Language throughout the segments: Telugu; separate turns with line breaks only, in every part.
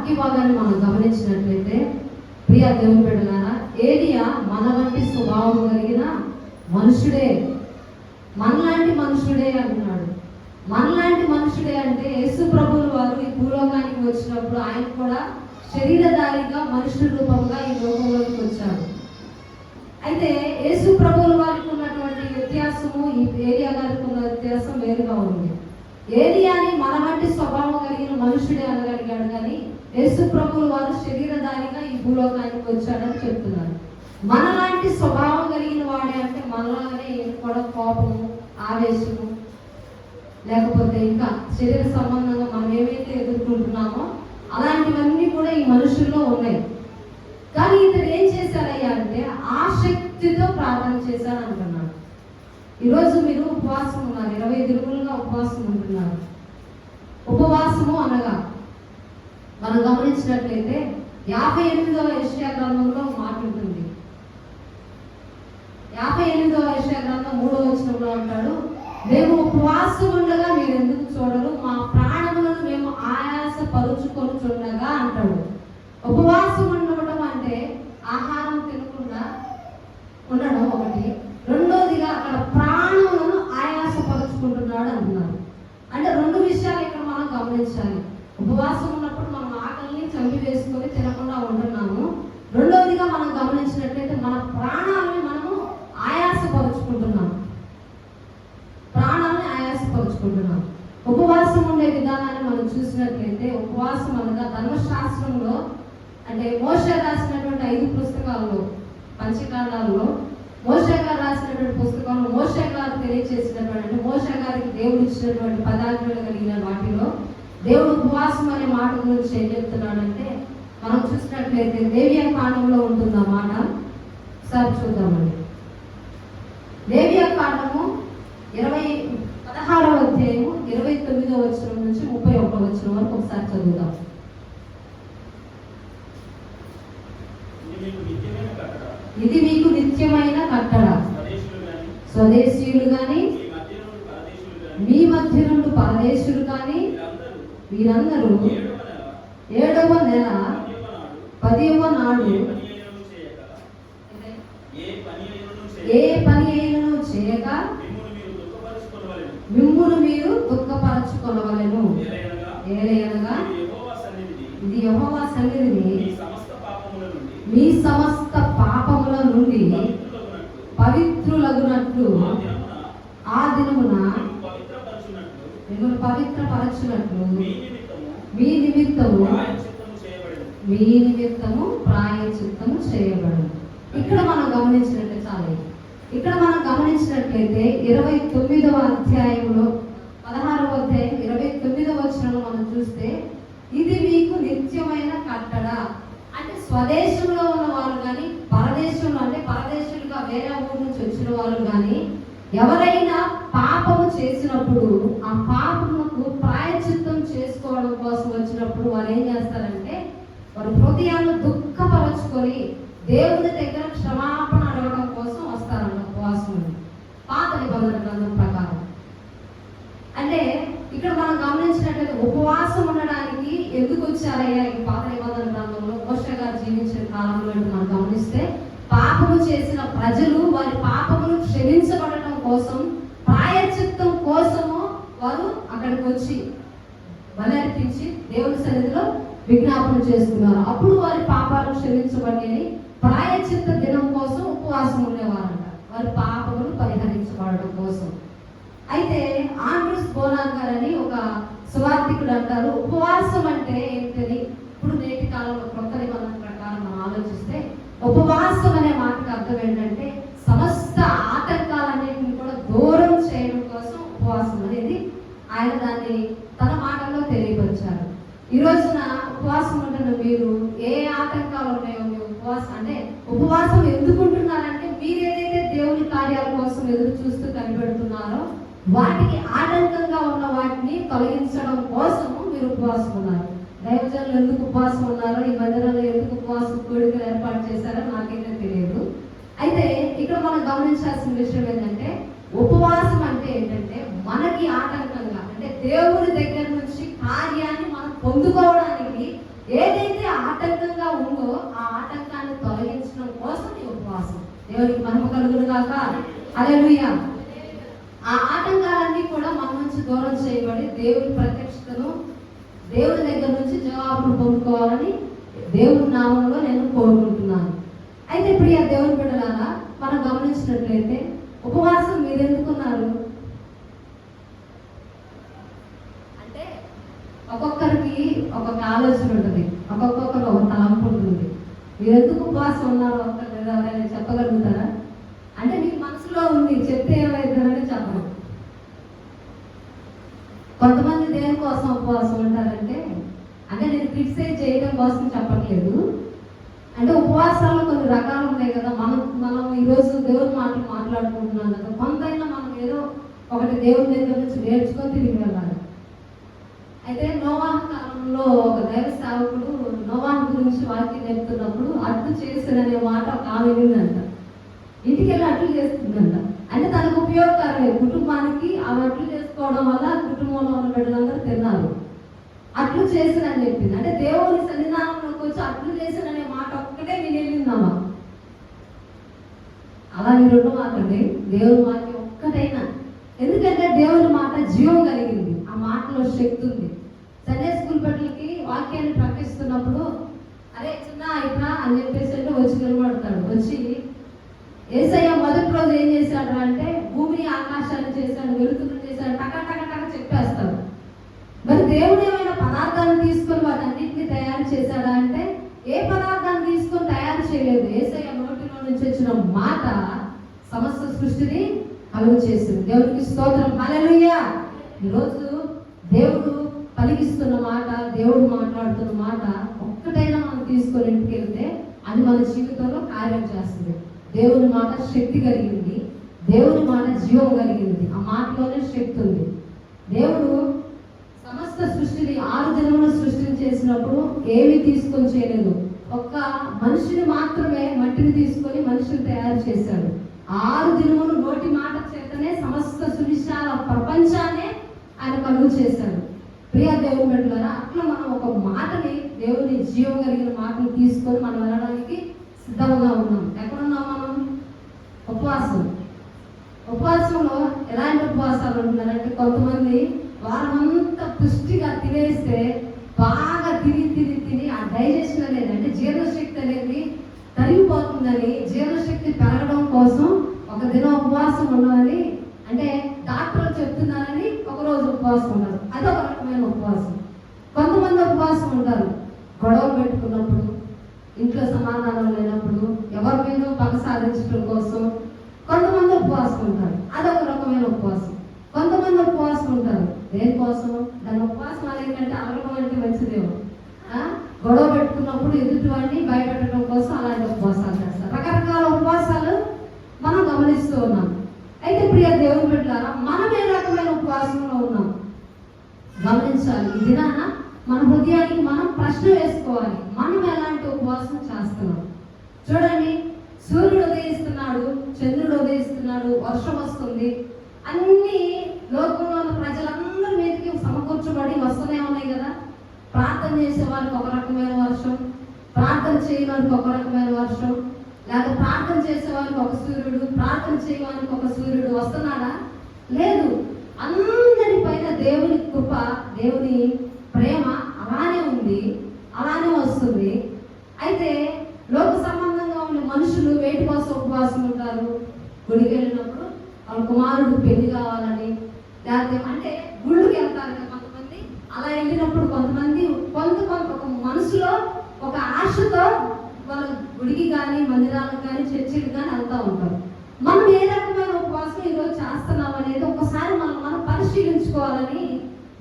వాక్య భాగాన్ని మనం గమనించినట్లయితే ప్రియ దేవుని బిడ్డలారా, ఏలియా మన వంటి స్వభావం కలిగిన మనుషుడే, మనలాంటి మనుషుడే అంటున్నాడు. మనలాంటి మనుషుడే అంటే యేసు ప్రభువుల వారు ఈ భూలోకానికి వచ్చినప్పుడు ఆయన కూడా శరీరధారిగా మనుషుల రూపంగా ఈ లోకంలోకి వచ్చాడు. అయితే యేసు ప్రభువుల వారికి ఉన్నటువంటి వ్యత్యాసము ఈ ఏలియా గారికి ఉన్న వ్యత్యాసం వేరుగా ఉంది. ఏలియాని మన వంటి స్వభావం కలిగిన మనుషుడే అనగలిగాడు, కానీ యేసు ప్రభువుల వారు శరీరధారిగా ఈ భూలోకానికి వచ్చాడని చెప్తున్నారు. మనలాంటి స్వభావం కలిగిన వాడే అంటే మనలాగానే కూడా కోపము, ఆవేశము, లేకపోతే ఇంకా శరీర సంబంధంగా మనం ఏవైతే ఎదుర్కొంటున్నామో అలాంటివన్నీ కూడా ఈ మనుషుల్లో ఉన్నాయి. కానీ ఇతడు ఏం చేశారయ్యా అంటే ఆసక్తితో ప్రార్థన చేశాడు అంటున్నాడు. ఈరోజు మీరు ఉపవాసం ఉన్నారు, 20 దినములుగా ఉపవాసం ఉంటున్నారు. ఉపవాసము అనగా మనం గమనించినట్లయితే 58వ యెషయా గ్రంథంలో మాట ఉంటుంది. 58వ యెషయా గ్రంథం 3వ వచనంలో అంటాడు, మేము ఉపవాసం ఉండగా మీరు ఎందుకు చూడరు, మా ప్రాణములను మేము ఆయాస పరుచుకొనుచుండగా అంటాడు. ఉపవాసం ఉండడం అంటే ఆహారం తినకుండా ఉండడం ఒకటి, రెండోదిగా అక్కడ ప్రాణములను ఆయాసపరుచుకుంటున్నాడు అంటున్నారు. అంటే 2 విషయాలు ఇక్కడ మనం గమనించాలి. ఉపవాసం ఉన్నప్పుడు మనం ఆకలిని చంపి వేసుకొని తినకుండా ఉంటున్నాము. రెండోదిగా మనం గమనించినట్లయితే మన ప్రాణాలని మనము ఆయాసపరుచుకుంటున్నాము, ప్రాణాలని ఆయాసపరుచుకుంటున్నాం. ఉపవాసం ఉండే విధానాన్ని మనం చూసినట్లయితే ఉపవాసం అనగా ధర్మశాస్త్రంలో అంటే మోషే రాసినటువంటి 5 పుస్తకాల్లో, పంచకాండాల్లో మోషే గారు రాసినటువంటి పుస్తకంలో మోషే గారు తెలియజేసినటువంటి అంటే మోషే గారికి దేవుడు ఇచ్చినటువంటి పదార్థాలు కలిగిన వాటిలో దేవుడు ఉపవాసం అనే మాట గురించి ఏం చెప్తున్నాడంటే మనం చూసినట్లయితే లేవియా కాండంలో ఉంటుంది ఆ మాట. ఒకసారి చూద్దామండి. లేవియా కాండము 16వ అధ్యాయము 29వ వచనం నుంచి 31వ వచనం వరకు ఒకసారి చదువుదాం. ఇది మీకు నిత్యమైన కట్టడ, స్వదేశీయులు గాని మీ మధ్య నుండి పరదేశులు కానీ వీరందరూ 7వ నెల 10వ నాడు ఏ పని అయినను చేయక మిమ్మును మీరు దుఃఖపరచుకొనవలెను. ఏలయనగా ఇది యెహోవా సన్నిధిని మీ సమస్త పాపముల నుండి పవిత్రులగునట్లు ఆ దినమున మిమ్మల్ని పవిత్రపరచునట్లు మీ నిమిత్తము ప్రాయశ్చిత్తము చేయబడు. ఇక్కడ మనం గమనించినట్లయితే చాలు. ఇక్కడ మనం గమనించినట్లయితే 29వ అధ్యాయంలో 16వ అధ్యాయం 29వ వచనంలో మనం చూస్తే ఇది మీకు నిత్యమైన కట్టడ అంటే స్వదేశంలో ఉన్న వాళ్ళు కానీ పరదేశంలో అంటే పరదేశులుగా వేరే ఊరు నుంచి వచ్చిన వాళ్ళు కానీ ఎవరైనా పాపము చేసినప్పుడు ఆ పాపముకు ప్రాయశ్చిత్తం చేసుకోవడం కోసం వచ్చినప్పుడు వారు ఏం చేస్తారంటే వారు హృదయాన్ని దుఃఖపరచుకొని దేవుని దగ్గర క్షమాపణ అడగడం కోసం వస్తారన్న ఉపవాసం. పాత నిబంధన గ్రంథం ప్రకారం అంటే ఇక్కడ మనం గమనించినట్లయితే ఉపవాసం ఉండడానికి ఎందుకు వచ్చారయ్యా ఈ పాత నిబంధన గ్రంథంలో మోషే గారు జీవించిన కాలంలో మనం గమనిస్తే పాపము చేసిన ప్రజలు వారి పాపములు క్షమించబడటం కోసం ప్రాయశ్చిత్తం కోసము వారు అక్కడికి వచ్చి బలి అర్పించి దేవుని సన్నిధిలో విజ్ఞాపన చేస్తున్నారు. అప్పుడు వారి పాపాలు క్షమించబడి ప్రాయశ్చిత్త దినం కోసం ఉపవాసం ఉండేవారంట, వారి పాపములు పరిహరించబడడం కోసం. అయితే ఆండ్రూస్ బోనాన్ గారు అని ఒక సువార్థికుడు అంటారు, ఉపవాసం అంటే ఏంటని ఇప్పుడు నేటి కాలంలో కొత్త నిబంధన ప్రకారం మనం ఆలోచిస్తే ఉపవాసం అనే మాటకు అర్థం ఏంటంటే సమస్త ఆటంకాలన్నింటినీ కూడా దూరం చేయడం కోసం ఉపవాసం అనేది ఆయన దాన్ని తన మాటల్లో తెలియపరిచారు. ఈ రోజున ఉపవాసం ఉంటున్న మీరు ఏ ఆటంకాలు ఉన్నాయో మీ ఉపవాసం అంటే ఉపవాసం ఎందుకుంటున్నారంటే మీరు ఏదైతే దేవుని కార్యాల కోసం ఎదురు చూస్తూ కనిపెడుతున్నారో వాటికి ఆటంకంగా ఉన్న వాటిని తొలగించడం కోసము మీరు ఉపవాసం ఉన్నారు. దైవజనులు ఎందుకు ఉపవాసం ఉన్నారో ఈ మందిరంలో ఎందుకు ఉపవాసం కోడికలు ఏర్పాటు చేశారో నాకైతే తెలియదు. అయితే ఇక్కడ మనం గమనించాల్సిన విషయం ఏంటంటే ఉపవాసం అంటే ఏంటంటే మనకి ఆటంకంగా అంటే దేవుని దగ్గర నుంచి కార్యాన్ని మనం పొందుకోవడానికి ఏదైతే ఆటంకంగా ఉందో ఆ ఆటంకాన్ని తొలగించడం కోసం ఈ ఉపవాసం. దేవునికి మహిమ కలుగును గాక. హల్లెలూయా. ఆ ఆటంకాలన్నీ కూడా మన నుంచి దూరం చేయబడి దేవుని ప్రత్యక్షతను, దేవుని దగ్గర నుంచి జవాబును పొందుకోవాలని దేవుని నామంలో నేను కోరుకుంటున్నాను. అయితే ప్రియ దేవుని బిడ్డలారా, మనం గమనించినట్లయితే ఉపవాసం మీరు ఎందుకున్నారు అంటే ఒక్కొక్కరికి ఒక్కొక్క ఆలోచన ఉంటుంది, ఒక్కొక్కరు ఒక తలంపు ఉంటుంది. మీరు ఎందుకు ఉపవాసం ఉన్నారో ఒక్కరు ఎవరైనా చెప్పగలుగుతారా? అంటే మీకు మనసులో ఉంది, చెప్తే ఏమైందని చెప్పరు. కొంతమంది దేని కోసం ఉపవాసం ఉంటారంటే, అంటే నేను క్రిటిసైజ్ చేయడం కోసం చెప్పట్లేదు. అంటే ఉపవాసాలు కొన్ని రకాలు ఉన్నాయి కదా. మనం ఈరోజు దేవుని మాటలు మాట్లాడుకుంటున్నాం కదా, కొంతైనా మనం ఏదో ఒకటి దేవుని దగ్గర నుంచి నేర్చుకొని తిరిగి వెళ్ళాలి. అయితే నోవాహు కాలంలో ఒక దైవ సేవకుడు నోవాహు గురించి వాక్యం చెప్తున్నప్పుడు అట్లు చేస్తున్ననే మాట ఒక ఆమె విందంట. ఇంటికి వెళ్ళి అట్లు చేస్తుందంట. అంటే తనకు ఉపయోగకరమే, కుటుంబానికి ఆమె అట్లు చేసుకోవడం వల్ల కుటుంబంలో ఉన్న బిడ్డలందరూ తిన్నారు. అట్లు చేసినని చెప్పింది. అంటే దేవుని సన్నిధానంలోకి వచ్చి అట్లు చేసిననే మాట ఒక్కటే వినేలిందామా? అలా మీరు ఉండమాకండి. దేవుని వాక్యం ఒక్కటైనా, ఎందుకంటే దేవుని మాట జీవం కలిగింది, ఆ మాటలో శక్తి ఉంది. సండే స్కూల్ బిడ్డలకి వాక్యాన్ని ప్రకటిస్తున్నప్పుడు అరే చిన్న ఇట్లా అని చెప్పేసి అంటే వచ్చి నిలబడతాడు. వచ్చి యేసయ్య మొదటి రోజు ఏం చేశాడు అంటే భూమిని ఆకాశాన్ని చేశాడు, వెలుతురుని చేశాడు, టక టక టక చెప్పేస్తాడు. మరి దేవుడు ఏమైనా పదార్థాలను తీసుకొని వాటన్నింటినీ తయారు చేశాడా అంటే ఏ పదార్థాన్ని తీసుకొని తయారు చేయలేదు. యేసయ్య నోటిలో నుంచి వచ్చిన మాట సమస్త సృష్టిని కలుగు చేసింది. దేవుడికి స్తోత్రం. హల్లెలూయా. ఈరోజు దేవుడు పలికిస్తున్న మాట, దేవుడు మాట్లాడుతున్న మాట ఒక్కటైనా మనం తీసుకొని ఇంటికి వెళ్తే అది మన జీవితంలో కార్యం చేస్తుంది. దేవుని మాట శక్తి కలిగింది, దేవుని మాట జీవం కలిగింది. ఆ మాటలోనే శక్తి ఉంది. దేవుడు సమస్త సృష్టిని 6 దినములు సృష్టిని చేసినప్పుడు ఏమి తీసుకొని చేయలేదు. ఒక్క మనిషిని మాత్రమే మట్టిని తీసుకొని మనిషిని తయారు చేశాడు. 6 దినములు నోటి మాట చేతనే సమస్త సువిశాల ప్రపంచాన్ని ఆయన కలుగు చేశాడు. ప్రియ దేవుని బిడ్డలారా, అట్లా మనం ఒక మాటని, దేవుని జీవం కలిగిన మాటని తీసుకొని మనం వెళ్ళడానికి సిద్ధంగా ఉన్నాం. ఎక్కడున్నాం మనం? ఉపవాసం. ఉపవాసంలో ఎలాంటి ఉపవాసాలు ఉంటున్నారంటే, కొంతమంది వారమంతా పుష్టిగా తినేస్తే బాగా తిని ఆ డైజెషన్ అనేది, అంటే జీర్ణశక్తి అనేది తరిగిపోతుందని, జీర్ణశక్తి పెరగడం కోసం ఒక దినం ఉపవాసం ఉన్నదని అంటే డాక్టర్లు చెప్తున్నారని ఒకరోజు ఉపవాసం ఉన్నారు. అదొక రకమైన ఉపవాసం. కొంతమంది ఉపవాసం ఉంటారు గొడవలు పెట్టుకున్నప్పుడు, ఇంట్లో సమాధానం లేనప్పుడు, ఎవరి మీద పగ సాధించడం కోసం కొంతమంది ఉపవాసం ఉంటారు. అదొక రకమైన ఉపవాసం. కొంతమంది ఉపవాసం ఉంటారు దేనికోసం? దాని ఉపవాసం ఏంటంటే అరగడం అంటే మంచిదేమో, గొడవ పెట్టుకున్నప్పుడు ఎదుటి వాడిని భయపెట్టడం కోసం అలాంటి ఉపవాసాలు చేస్తారు. రకరకాల ఉపవాసాలు మనం గమనిస్తూ ఉన్నాం. అయితే ప్రియ దేవుని బిడ్డలారా, మనం ఏ రకమైన ఉపవాసంలో ఉన్నాం గమనించాలి. ఈ దినాన మన హృదయానికి మనం ప్రశ్న వేసుకోవాలి, మనం ఎలాంటి ఉపవాసం చేస్తున్నాం. చూడండి, సూర్యుడు ఉదయిస్తున్నాడు, చంద్రుడు ఉదయిస్తున్నాడు, వర్షం వస్తుంది, అన్ని లోకంలో ఉన్న ప్రజలందరి మీదకి సమకూర్చబడి వస్తూనే ఉన్నాయి కదా. ప్రార్థన చేసే వారికి ఒక రకమైన వర్షం, ప్రార్థన చేయడానికి ఒక రకమైన వర్షం, లేదా ప్రార్థన చేసే వారికి ఒక సూర్యుడు, ప్రార్థన చేయడానికి ఒక సూర్యుడు వస్తున్నాడా? లేదు. అందరి పైన దేవుని కృప, దేవుని ప్రేమ అలానే ఉంది, అలానే వస్తుంది. అయితే లోక సంబంధంగా ఉన్న మనుషులు వేటి కోసం ఉపవాసం ఉంటారు? గుడికి వెళ్ళినప్పుడు వాళ్ళ కుమారుడు పెళ్లి కావాలని, లేకపోతే అంటే గుళ్ళకి వెళ్తారు కదా కొంతమంది. అలా వెళ్ళినప్పుడు కొంతమంది ఒక మనసులో ఒక ఆశతో వాళ్ళ గుడికి కానీ, మందిరాలకు కానీ, చర్చికి కానీ వెళ్తూ ఉంటారు. మనం ఏ రకమైన ఉపవాసం ఈరోజు చేస్తున్నాం అనేది ఒకసారి మనం పరిశీలించుకోవాలని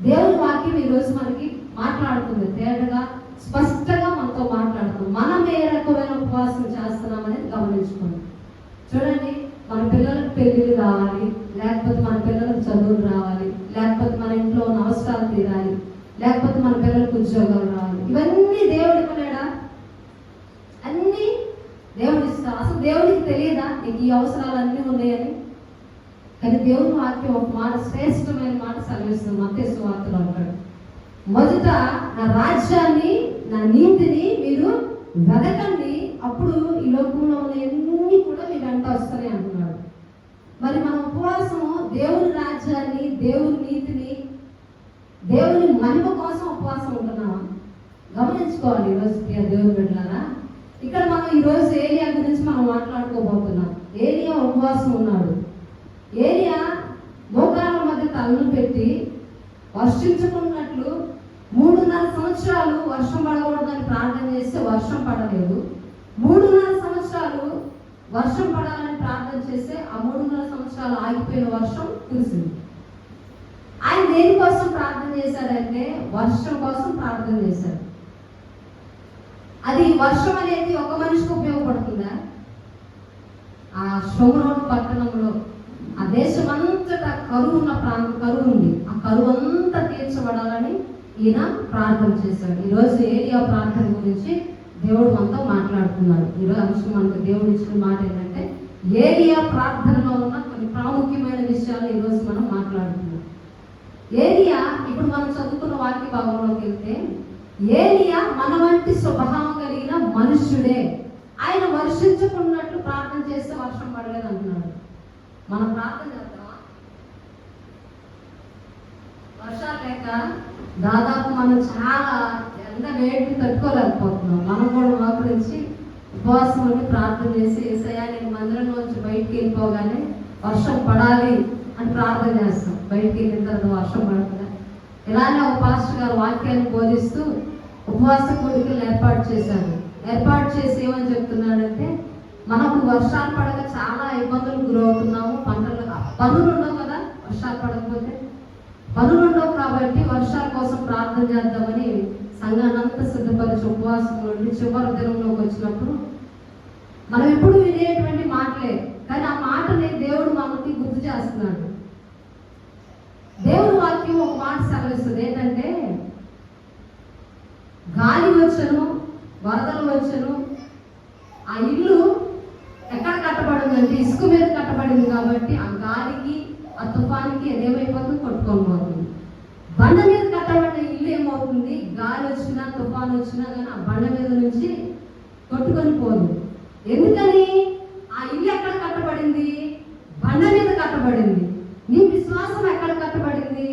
దేవుని వాక్యం ఈరోజు మనకి మాట్లాడుతుంది. తేటగా స్పష్టంగా మనతో మాట్లాడుతుంది. మనం ఏ రకమైన ఉపవాసం చేస్తున్నాం అనేది గమనించుకోండి. చూడండి, మన పిల్లలకు పెళ్ళిళ్ళు కావాలి, లేకపోతే మన పిల్లలకు చదువులు రావాలి, లేకపోతే మన ఇంట్లో ఉన్న అవసరాలు తీరాలి, లేకపోతే మన పిల్లలకు ఉద్యోగాలు రావాలి. ఇవన్నీ దేవుడు ఇవ్వలేడా? అన్నీ దేవుడు ఇస్తా. అసలు దేవుడికి తెలియదా నీకు ఈ అవసరాలు అన్నీ ఉన్నాయని? కానీ దేవుని వాక్యం ఒక మాట, శ్రేష్టమైన మాట సెలవిస్తుంది. మత్తయి సువార్తలో అంటాడు, మొదట నా రాజ్యాన్ని నా నీతిని మీరు వెదకండి, అప్పుడు ఈ లోకంలో ఉన్న ఎన్ని కూడా మీ వెంట వస్తాయి అంటున్నాడు. మరి మన ఉపవాసము దేవుని రాజ్యాన్ని, దేవుని నీతిని, దేవుని మహిమ కోసం ఉపవాసం ఉంటున్నామా? గమనించుకోవాలి. ఈరోజు దేవుని బిడ్డలారా, ఇక్కడ మనం ఈరోజు ఏలియా గురించి మనం మాట్లాడుకోబోతున్నాం. ఏలియా ఉపవాసం ఉన్నాడు. ఏలియా మోకాళ్ళ మధ్య తలను పెట్టి వర్షించుకున్నట్లు 3.5 సంవత్సరాలు వర్షం పడకూడదని ప్రార్థన చేస్తే వర్షం పడలేదు. 3.5 సంవత్సరాలు వర్షం పడాలని ప్రార్థన చేస్తే ఆ 3.5 సంవత్సరాలు ఆగిపోయిన వర్షం కురిసింది. ఆయన దేనికోసం ప్రార్థన చేశారంటే వర్షం కోసం ప్రార్థన చేశారు. అది వర్షం అనేది ఒక మనిషికి ఉపయోగపడుతుందా? ఆ షోమ్రోను పట్టణంలో ఆ దేశం అంతటా కరువు ఉన్న కరువు ఉంది. ఆ కరువు అంతా తీర్చబడాలని ఈయన ప్రార్థన చేశాడు. ఈరోజు ఏలియా ప్రార్థన గురించి దేవుడు మనతో మాట్లాడుతున్నాడు. ఈరోజు అంశం మనకు దేవుడు ఇచ్చిన మాట ఏంటంటే ఏలియా ప్రార్థనలో ఉన్న కొన్ని ప్రాముఖ్యమైన విషయాలు ఈరోజు మనం మాట్లాడుతున్నాం. ఏలియా, ఇప్పుడు మనం చదువుకున్న వాక్య భాగంలోకి వెళ్తే, ఏలియా మన వంటి స్వభావం కలిగిన మనుష్యుడే. ఆయన వర్షించుకున్నట్లు ప్రార్థన చేస్తే వర్షం పడలేదు అంటున్నాడు. మనం ప్రార్థన చేద్దామా? వర్షాలు లేక దాదాపు మనం చాలా ఎండ వేడిని తట్టుకోలేకపోతున్నాం. మనం కూడా మోకరించి ఉపవాసం ఉండి ప్రార్థన చేసి, ఏసయ్యా నేను మందిరంలోంచి బయటికి వెళ్ళిపోగానే వర్షం పడాలి అని ప్రార్థన చేస్తాం. బయటికి వెళ్ళిన తర్వాత వర్షం పడుతుంది. ఇలానే ఒక పాస్టర్ గారు వాక్యాన్ని బోధిస్తూ ఉపవాస కోరికలను ఏర్పాటు చేశారు. ఏర్పాటు చేసి ఏమని చెప్తున్నాడంటే, మనకు వర్షాలు పడక చాలా ఇబ్బందులు గురవుతున్నాము. పనులు ఉండవు కదా, వర్షాలు పడకపోతే పనులు ఉండవు. కాబట్టి వర్షాల కోసం ప్రార్థన చేద్దామని సంఘానంతా సిద్ధపరిచి ఉపవాసం నుండి చివరి దినంలోకి వచ్చినప్పుడు మనం ఎప్పుడు వినేటువంటి మాటలే, కానీ ఆ మాటని దేవుడు మనకి గుర్తు చేస్తున్నాడు. దేవుడు వాక్యం ఒక మాట సెలవిస్తుంది. ఏంటంటే, గాలి వచ్చను, వరదలు వచ్చను, ఆ ఇల్లు ఎక్కడ కట్టబడిందంటే ఇసుక మీద కట్టబడింది. కాబట్టి ఆ గాలికి, ఆ తుఫానికి అదేమైపోతుంది, కొట్టుకొని పోతుంది. బండ మీద కట్టబడిన ఇల్లు ఏమవుతుంది, గాలి వచ్చినా తుఫాను వచ్చినా కానీ ఆ బండ మీద నుంచి కొట్టుకొని పోదు. ఎందుకని? ఆ ఇల్లు ఎక్కడ కట్టబడింది? బండ మీద కట్టబడింది. నీ విశ్వాసం ఎక్కడ కట్టబడింది?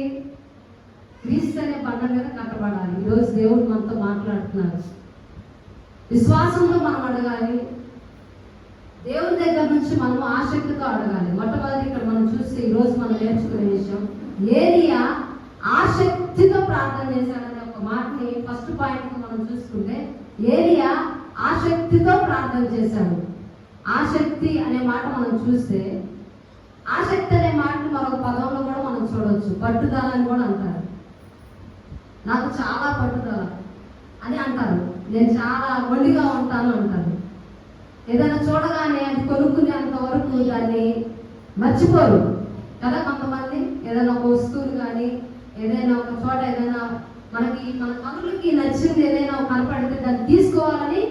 క్రీస్తు అనే బండ మీద కట్టబడాలి. ఈరోజు దేవుడు మనతో మాట్లాడుతున్నాడు. విశ్వాసంతో మనం అడగాలి. దేవుని దగ్గర నుంచి మనం ఆసక్తితో అడగాలి. మొట్టమొదటి ఇక్కడ మనం చూస్తే ఈరోజు మనం నేర్చుకునే విషయం, ఏలియా ఆసక్తితో ప్రార్థన చేశాడనే ఒక మాటని ఫస్ట్ పాయింట్ మనం చూసుకుంటే, ఏలియా ఆసక్తితో ప్రార్థన చేశాడు. ఆసక్తి అనే మాట మనం చూస్తే, ఆసక్తి అనే మాటను మరొక పదంలో కూడా మనం చూడవచ్చు. పట్టుదల అని కూడా అంటారు. నాకు చాలా పట్టుదల అని అంటారు. నేను చాలా ఒండిగా ఉంటాను అంటారు. ఏదైనా చూడగానే అది కొనుక్కునేంత వరకు దాన్ని మర్చిపోరు కదా. కొంతమంది ఏదైనా ఒక వస్తువులు కానీ ఏదైనా ఒక చోట ఏదైనా మనకి మన కనులకి నచ్చింది ఏదైనా కనపడితే దాన్ని తీసుకోవాలని,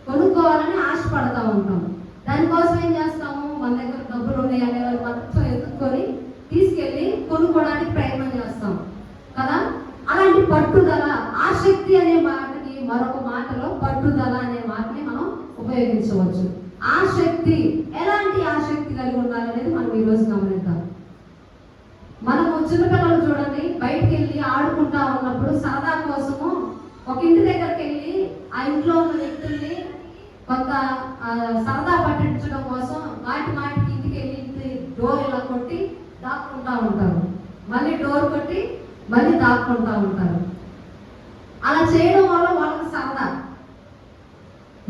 కొనుక్కోవాలని ఆశపడతా ఉంటాం. దానికోసం ఏం చేస్తాము, మన దగ్గర డబ్బులు ఉన్నాయి అనే వాళ్ళు మొత్తం ఎత్తుకొని తీసుకెళ్ళి కొనుక్కోవడానికి ప్రయత్నం చేస్తాం కదా. అలాంటి పట్టుదల, ఆసక్తి అనే మాటకి మరొక మాటలో పట్టుదల అనే మాటని మనం ఉపయోగించవచ్చు. ఆసక్తి, ఎలాంటి ఆసక్తి కలిగి ఉండాలనేది మనం ఈరోజు గమనిద్దాం. మనము చిన్నపిల్లలు చూడండి, బయటికి వెళ్ళి ఆడుకుంటా ఉన్నప్పుడు సరదా కోసము ఒక ఇంటి దగ్గరికి వెళ్ళి ఆ ఇంట్లో ఉన్న వ్యక్తుల్ని కొంత సరదా పట్టించడం కోసం మాటికి ఇంటికి వెళ్ళి ఇంటి డోర్ ఇలా కొట్టి దాక్కుంటా ఉంటారు. మళ్ళీ డోర్ కొట్టి మళ్ళీ దాక్కుంటా ఉంటారు. అలా చేయడం వల్ల వాళ్ళకి సరదా.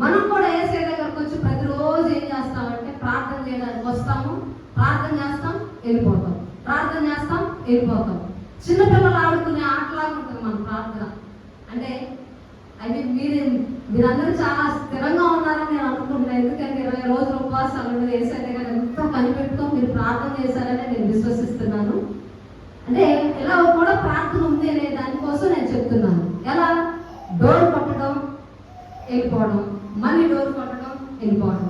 మనం కూడా ఏసే దగ్గరకు వచ్చి ప్రతిరోజు ఏం చేస్తామంటే ప్రార్థన చేయడానికి వస్తాము, ప్రార్థన చేస్తాం, వెళ్ళిపోతాం, ప్రార్థన చేస్తాం, వెళ్ళిపోతాం. చిన్నపిల్లలు ఆడుకునే ఆటలాగా ఉంటుంది మన ప్రార్థన. అంటే అయితే మీరందరూ చాలా స్థిరంగా ఉన్నారని నేను అనుకుంటున్నాను. ఎందుకంటే 20 రోజులు ఉపవాసాలు ఏసే దగ్గర ఎంతో కనిపెట్టుకో మీరు ప్రార్థన చేశారని నేను విశ్వసిస్తున్నాను. అంటే ఇలా కూడా ప్రార్థన ఉంది అనే దానికోసం నేను చెప్తున్నాను. ఎలా? డోర్ కొట్టడం, వెళ్ళిపోవడం, మళ్ళీ డోర్ కొట్టడం, వెళ్ళిపోవడం.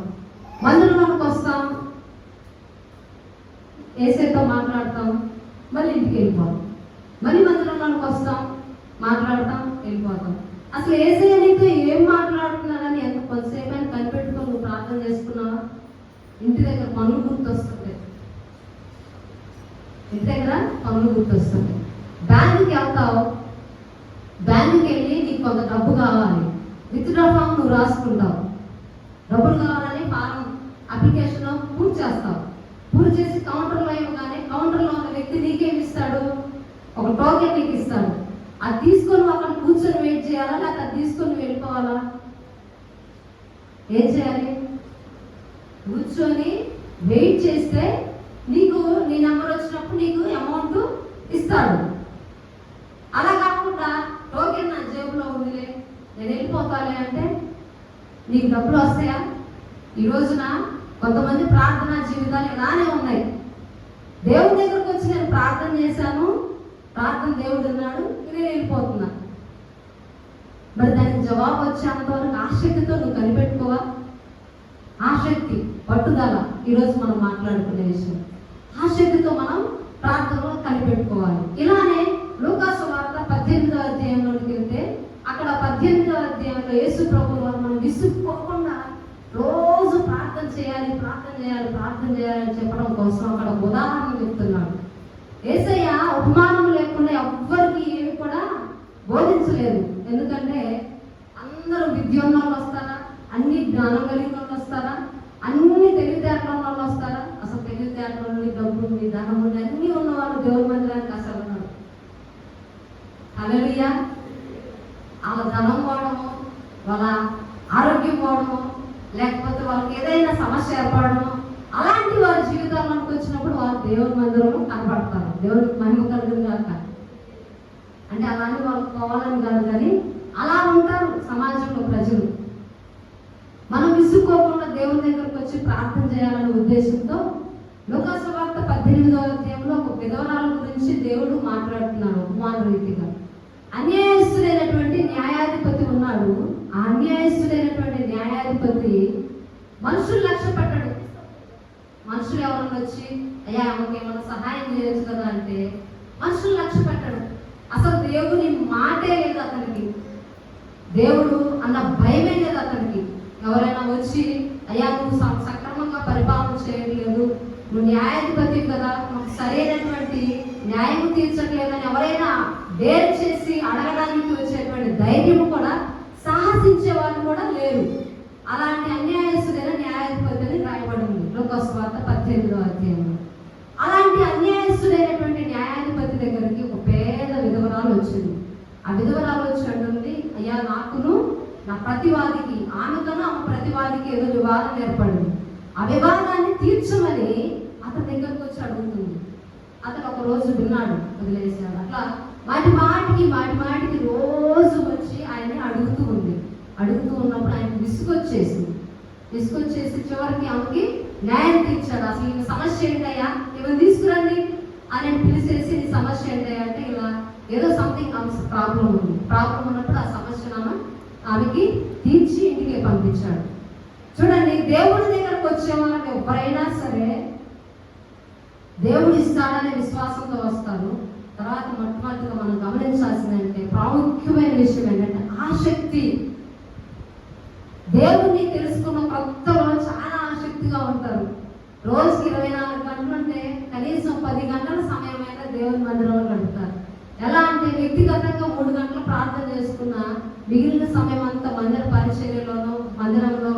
మందిరంలోకి వస్తాం, ఏసైతో మాట్లాడతాం, మళ్ళీ ఇంటికి వెళ్ళిపోతాం. మళ్ళీ మందిరంలోకి వస్తాం, మాట్లాడతాం, వెళ్ళిపోతాం. అసలు యేసయ్య నీతో ఏం మాట్లాడుతున్నాడని ఎంత కొంతసేపు అని కనిపెట్టుకొని నువ్వు ప్రార్థన చేసుకున్నావా? ఇంటి దగ్గర పనులు గుర్తొస్తుంది, ఇంటి దగ్గర పనులు గుర్తొస్తుంది. బ్యాంకుకి వెళ్తావు, బ్యాంకుకి వెళ్ళి నీకు కొంత డబ్బు కావాలి, విత్డ్రా ఫామ్ నువ్వు రాసుకుంటావు. డబ్బులు కావాలని ఫారం అప్లికేషన్ పూర్తి చేస్తావు. పూర్తి చేసి కౌంటర్లో ఇవ్వగానే కౌంటర్లో ఉన్న వ్యక్తి నీకేమి ఇస్తాడు? ఒక టోకెన్ నీకు ఇస్తాడు. అది తీసుకొని అక్కడ కూర్చొని వెయిట్ చేయాలా, లేకపోతే అది తీసుకొని వెళ్ళిపోవాలా? ఏం చేయాలి? కూర్చొని వెయిట్ చేస్తే నీకు నీ నెంబర్ వచ్చినప్పుడు నీకు అమౌంట్ ఇస్తాడు. అలా కాకుండా టోకెన్ నా జేబులో ఉందిలే, నేను వెళ్ళిపోతాలే అంటే నీకు డబ్బులు వస్తాయా? ఈ రోజున కొంతమంది ప్రార్థనా జీవితాలు ఇలానే ఉన్నాయి. దేవుడి దగ్గరకు వచ్చి నేను ప్రార్థన చేశాను, ప్రార్థన దేవుడు అన్నాడు, నేను వెళ్ళిపోతున్నా. మరి దానికి జవాబు వచ్చేంతవరకు ఆసక్తితో నువ్వు కనిపెట్టుకోవా? ఆసక్తి, పట్టుదల ఈరోజు మనం మాట్లాడుకునే విషయం. ఆసక్తితో మనం ప్రార్థనలో కనిపెట్టుకోవాలి. ఇలానే లూకాసు వార్త 18వ అధ్యాయంలోకి వెళ్తే అక్కడ 18వ అధ్యాయంలో యేసు ప్రభువు వారు మనం విసుక్కోకుండా రోజు ప్రార్థన చేయాలి, ప్రార్థన చేయాలి, ప్రార్థన చేయాలని చెప్పడం కోసం అక్కడ ఉదాహరణ చెప్తున్నాడు. యేసయ్య ఉపమానం లేకుండా ఎవ్వరికి ఏమి కూడా బోధించలేదు. ఎందుకంటే అందరూ విద్యోన్న వాళ్ళు వస్తారా? అన్ని జ్ఞానం కలిగిన వాళ్ళు వస్తారా? అన్ని తెలివితేటల వాళ్ళు వస్తారా? అసలు తెలివితేటలు ఉంది, డబ్బు ఉంది, ధనం ఉంది, అన్నీ ఉన్నవాళ్ళు దేవుడి మందిరానికి అసలు ఉన్నారు. హల్లెలూయా. వాళ్ళ ధనం పోవడము, వాళ్ళ ఆరోగ్యం పోవడము, లేకపోతే వాళ్ళకి ఏదైనా సమస్య ఏర్పడము, అలాంటి వారి జీవితాల్లోకి వచ్చినప్పుడు వారు దేవుని మందిరంలో కనపడతారు. దేవునికి మహిమ కలుగును గాక. అంటే అలాంటి వాళ్ళకి పోవాలని కాదు, కానీ అలా ఉంటారు సమాజంలో ప్రజలు. మనం విసుక్కోకుండా దేవుని దగ్గరకు వచ్చి ప్రార్థన చేయాలనే ఉద్దేశంతో లూకాసు వార్త 18వ అధ్యాయంలో ఒక విధవరాల గురించి దేవుడు మాట్లాడుతున్నాడు ఉపమాన రీతిగా. అన్యాయస్తుడైనటువంటి న్యాయాధిపతి ఉన్నాడు. ఆ అన్యాయస్తుడైనటువంటి న్యాయాధిపతి మనుషులు లక్ష్య పెట్టాడు. మనుషులు ఎవరన్నా వచ్చి అయ్యా ఆమెకి ఏమన్నా సహాయం చేయొచ్చు కదా అంటే మనుషులు లక్ష్య పెట్టాడు. అసలు దేవుని మాటే లేదు అతనికి, దేవుడు అన్న భయమే లేదు అతనికి. ఎవరైనా వచ్చి అయ్యా నువ్వు సక్రమంగా పరిపాలన చేయట్లేదు, నువ్వు న్యాయాధిపతి కదా, నువ్వు సరైనటువంటి న్యాయం తీర్చట్లేదని ఎవరైనా డేర్ చేసి అడగడానికి వచ్చేటువంటి ధైర్యం కూడా, సాహసించే వాళ్ళు కూడా లేరు. అలాంటి అన్యాయస్తుడైన న్యాయాధిపతి అని రాయబడింది లూకాసు వార్త 18వ అధ్యాయంలో. అలాంటి అన్యాయస్తుడైనటువంటి న్యాయాధిపతి దగ్గరికి ఒక పేద విధవరాలు వచ్చింది. ఆ విధవరాలు వచ్చి అంటుంది, అయ్యా నాకును నా ప్రతివాదికి, ఆమెతోనూ ఆమె ప్రతివాదికి ఏదో వివాదం ఏర్పడింది, ఆ వివాదాన్ని తీర్చమని అతని దగ్గరకు వచ్చి అడుగుతుంది. అతను ఒక రోజు విన్నాడు, వదిలేసాడు. అట్లా మాటి మాటికి రోజు వచ్చి ఆయన్ని అడుగుతూ ఉంది. అడుగుతూ ఉన్నప్పుడు ఆయన విసుకొచ్చేసి చివరికి ఆమెకి న్యాయం తీర్చాడు. అసలు ఈ సమస్య ఏంటయ్యా, ఇవన్నీ తీసుకురండి అని పిలిచేసి నీ సమస్య ఏంటయ్యా అంటే ఇలా ఏదో సంథింగ్ ప్రాబ్లం ఉంది. ప్రాబ్లం ఉన్నప్పుడు ఆ సమస్యను ఆమెకి తీర్చి ఇంటికి పంపించాడు. చూడండి, దేవుడి దగ్గరకు వచ్చే వాళ్ళకి ఎవరైనా సరే దేవుడు ఇస్తాడనే విశ్వాసంతో వస్తారు. తర్వాత మొట్టమొదటిగా మనం గమనించాల్సిందంటే ప్రాముఖ్యమైన విషయం ఏంటంటే ఆసక్తి. దేవుణ్ణి తెలుసుకున్న కొత్తలో చాలా ఆసక్తిగా ఉంటారు. రోజుకి 24 గంటలు అంటే కనీసం 10 గంటల సమయం అయితే దేవుని మందిరంలో గడుపుతారు. ఎలా అంటే వ్యక్తిగతంగా 3 గంటలు ప్రార్థన చేసుకున్నా మిగిలిన సమయం అంతా మందిర పరిచర్యలోనూ, మందిరంలో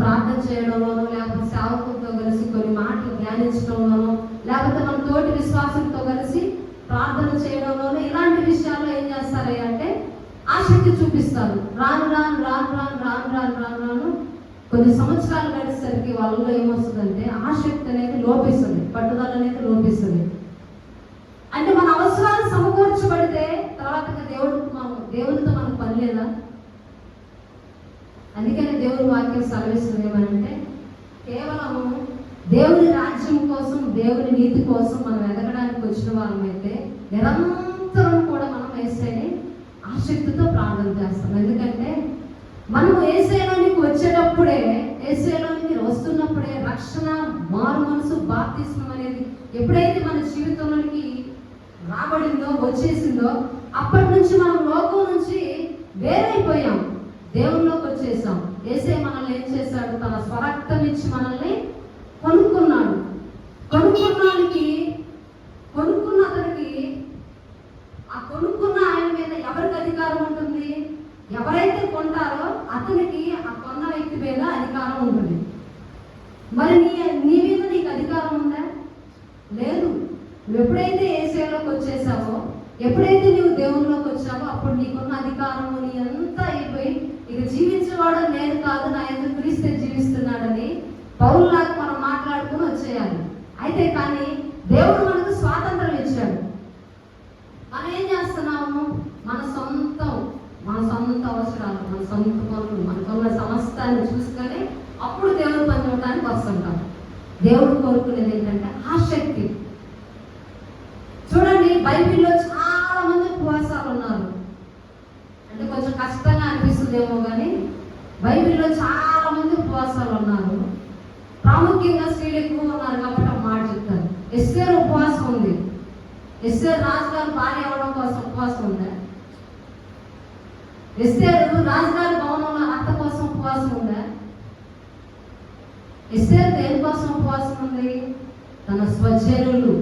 ప్రార్థన చేయడంలోనూ, లేకపోతే సేవకులతో కలిసి కొన్ని మాటలు ధ్యానించడంలోనూ, లేకపోతే మన తోటి విశ్వాసంతో కలిసి ప్రార్థన చేయడంలోనూ, ఇలాంటి విషయాల్లో ఏం చేస్తారు అంటే ఆసక్తి చూపిస్తారు. రాను కొన్ని సంవత్సరాలు గడిచేసరికి వాళ్ళలో ఏమొస్తుందంటే ఆసక్తి అనేది లోపిస్తుంది, పట్టుదల అనేది లోపిస్తుంది. అంటే మన అవసరాలు సమకూర్చబడితే తర్వాత దేవుడితో మనకు పని లేదా? అందుకని దేవుడి వాక్యం సెలవిస్తుంది ఏమనంటే కేవలము దేవుని రాజ్యం కోసం, దేవుని నీతి కోసం మనం ఎదగడానికి వచ్చిన వాళ్ళమైతే నిరంతరం కూడా మనం యేసయ్యని ఆసక్తితో ప్రార్థన చేస్తాం. ఎందుకంటే మనం యేసయ్యలోనికి వచ్చేటప్పుడే, యేసయ్యలోనికి వస్తున్నప్పుడే రక్షణ, మారు మనసు, బాప్తిస్మం అనేది ఎప్పుడైతే మన జీవితంలోనికి రాబడిందో, వచ్చేసిందో, అప్పటి నుంచి మనం లోకం నుంచి వేరైపోయాం, దేవుళ్ళలోకి వచ్చేసాం. యేసే మనల్ని ఏం చేశాడు? తన స్వరక్తం ఇచ్చి మనల్ని కొనుక్కున్నాడు. కొనుక్కున్న అతనికి, ఆ కొనుక్కున్న ఆయన మీద ఎవరికి అధికారం ఉంటుంది? ఎవరైతే కొంటారో అతనికి ఆ కొన్న వ్యక్తి మీద అధికారం ఉంటుంది. మరి నీ మీద నీకు అధికారం ఉందా? లేదు. నువ్వు ఎప్పుడైతే యేసేలోకి వచ్చేసావో, ఎప్పుడైతే నీవు దేవునిలోకి వచ్చావో, అప్పుడు నీకున్న అధికారము నీ అంతా అయిపోయి ఇక జీవించేవాడు నేను కాదు, నా యందు క్రీస్తే జీవిస్తున్నాడని పౌలులాగా మనం మాట్లాడుకుని వచ్చేయాలి. అయితే కానీ దేవుడు మనకు స్వాతంత్రం ఇచ్చాడు. మనం ఏం చేస్తున్నాము? మన సొంత అవసరాలు, మన సొంత పనులు, మనకున్న సమస్తాన్ని చూసుకొని అప్పుడు దేవుడు పని చూడటానికి వస్తుంటాం. దేవుడు కోరుకునేది ఏంటంటే ఆసక్తి. చూడండి, బైబిల్లో చాలా మంది ఉపవాసాలు ఉన్నారు. అంటే కొంచెం కష్టంగా అనిపిస్తుందేమో కానీ బైబిల్లో చాలా మంది ఉపవాసాలు ఉన్నారు. ప్రాముఖ్యంగా స్త్రీలు ఎక్కువ ఉన్నారు కాబట్టి ఆ మాట చెప్తారు. ఎస్తేరు ఉపవాసం ఉంది. ఎస్తేరు రాజుగారు భార్య అవ్వడం కోసం ఉపవాసం ఉందా? ఎస్తేరు రాజుగారి భవనంలో అత్త కోసం ఉపవాసం ఉందా? ఎస్తేరు దేనికోసం ఉపవాసం ఉంది? తన స్వజనులు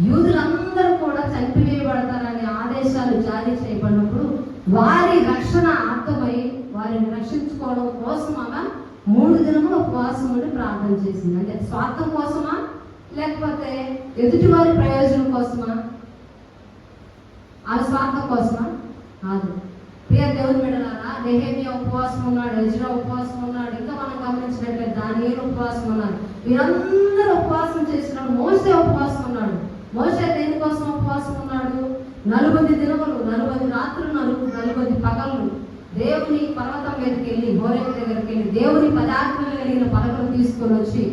యూదులందరూ కూడా చంపివేయబడతారనే ఆదేశాలు జారీ చేయబడినప్పుడు వారి రక్షణ అర్థమై వారిని రక్షించుకోవడం కోసం ఆమె 3 దినములు ఉపవాసం ఉండి ప్రార్థన చేసింది. అంటే స్వార్థం కోసమా, లేకపోతే ఎదుటివారి ప్రయోజనం కోసమా? ఆ స్వార్థం కోసమా? కాదు. ప్రియ దేవుని బిడ్డలారా, నెహెమ్యా ఉపవాసం ఉన్నాడు, ఎజ్రా ఉపవాసం ఉన్నాడు, ఇంకా మనం గమనించినట్లయితే దానియేలు ఉపవాసం ఉన్నాడు. వీరందరూ ఉపవాసం చేసినాడు. మోషే ఉపవాసం ఉన్నాడు. మోషే దేనికోసం ఉపవాసం ఉన్నాడు? 40 దినములు, 40 రాత్రులు, 40 పగళ్ళు దేవుని పర్వతం మీదకి వెళ్ళి, హోరేబు దగ్గరికి వెళ్ళి దేవుని 10 ఆజ్ఞలు కలిగిన పలకలు తీసుకొని వచ్చి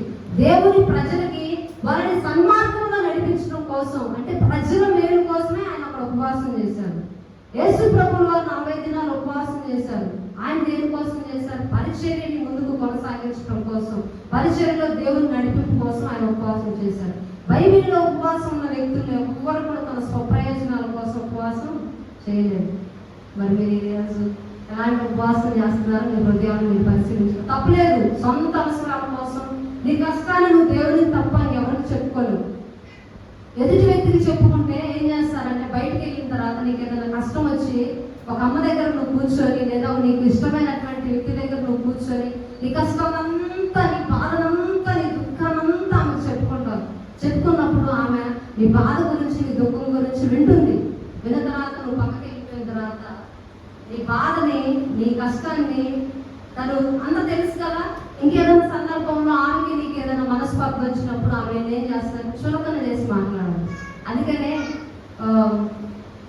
దేవుని ప్రజలకి వారిని సన్మార్గంగా నడిపించడం కోసం, అంటే ప్రజల మేలు కోసమే ఆయన అక్కడ ఉపవాసం చేశారు. యేసు ప్రభువు వారు 40 దినాలు ఉపవాసం చేశారు. ఆయన దేనికోసం చేశారు? పరిచర్యని ముందుకు కొనసాగించడం కోసం, పరిచర్యలో దేవుని నడిపింపు కోసం ఆయన ఉపవాసం చేశారు. బైబిల్లో ఉపవాసం ఉన్న వ్యక్తులు ఎవరు కూడా తన స్వప్రయోజనాల కోసం ఉపవాసం చేయలేదు. మరి మీరు ఈరోజు ఎలాంటి ఉపవాసం చేస్తున్నారో మీ హృదయాన్ని మీరు పరిశీలించారు. తప్పలేదు. సొంత అవసరాల కోసం నీ కష్టాన్ని నువ్వు దేవుడికి తప్ప ఎవరికి చెప్పుకోలేవు. ఎదుటి వ్యక్తికి చెప్పుకుంటే ఏం చేస్తారంటే, బయటికి వెళ్ళిన తర్వాత నీకు ఏదైనా కష్టం వచ్చి ఒక అమ్మ దగ్గర నువ్వు కూర్చొని, లేదా నీకు ఇష్టమైనటువంటి వ్యక్తి దగ్గర నువ్వు కూర్చొని నీ కష్టానంతా, నీ బాధనంతా, నీ దుఃఖానంతా ఆమెకు చెప్పుకుంటావు. చెప్పుకున్నప్పుడు ఆమె నీ బాధ గురించి, నీ దుఃఖం గురించి వింటుంది. విన్న తర్వాత నువ్వు పక్కకి వెళ్ళిపోయిన తర్వాత నీ బాధని, నీ కష్టాన్ని తను అంత తెలుసు కదా. ఇంకేదైనా సందర్భంలో ఆమెకి నీకు ఏదైనా మనస్పర్ధ వచ్చినప్పుడు ఆమె ఏం చేస్తారు? చులకన చేసి మాట్లాడాలి. అందుకనే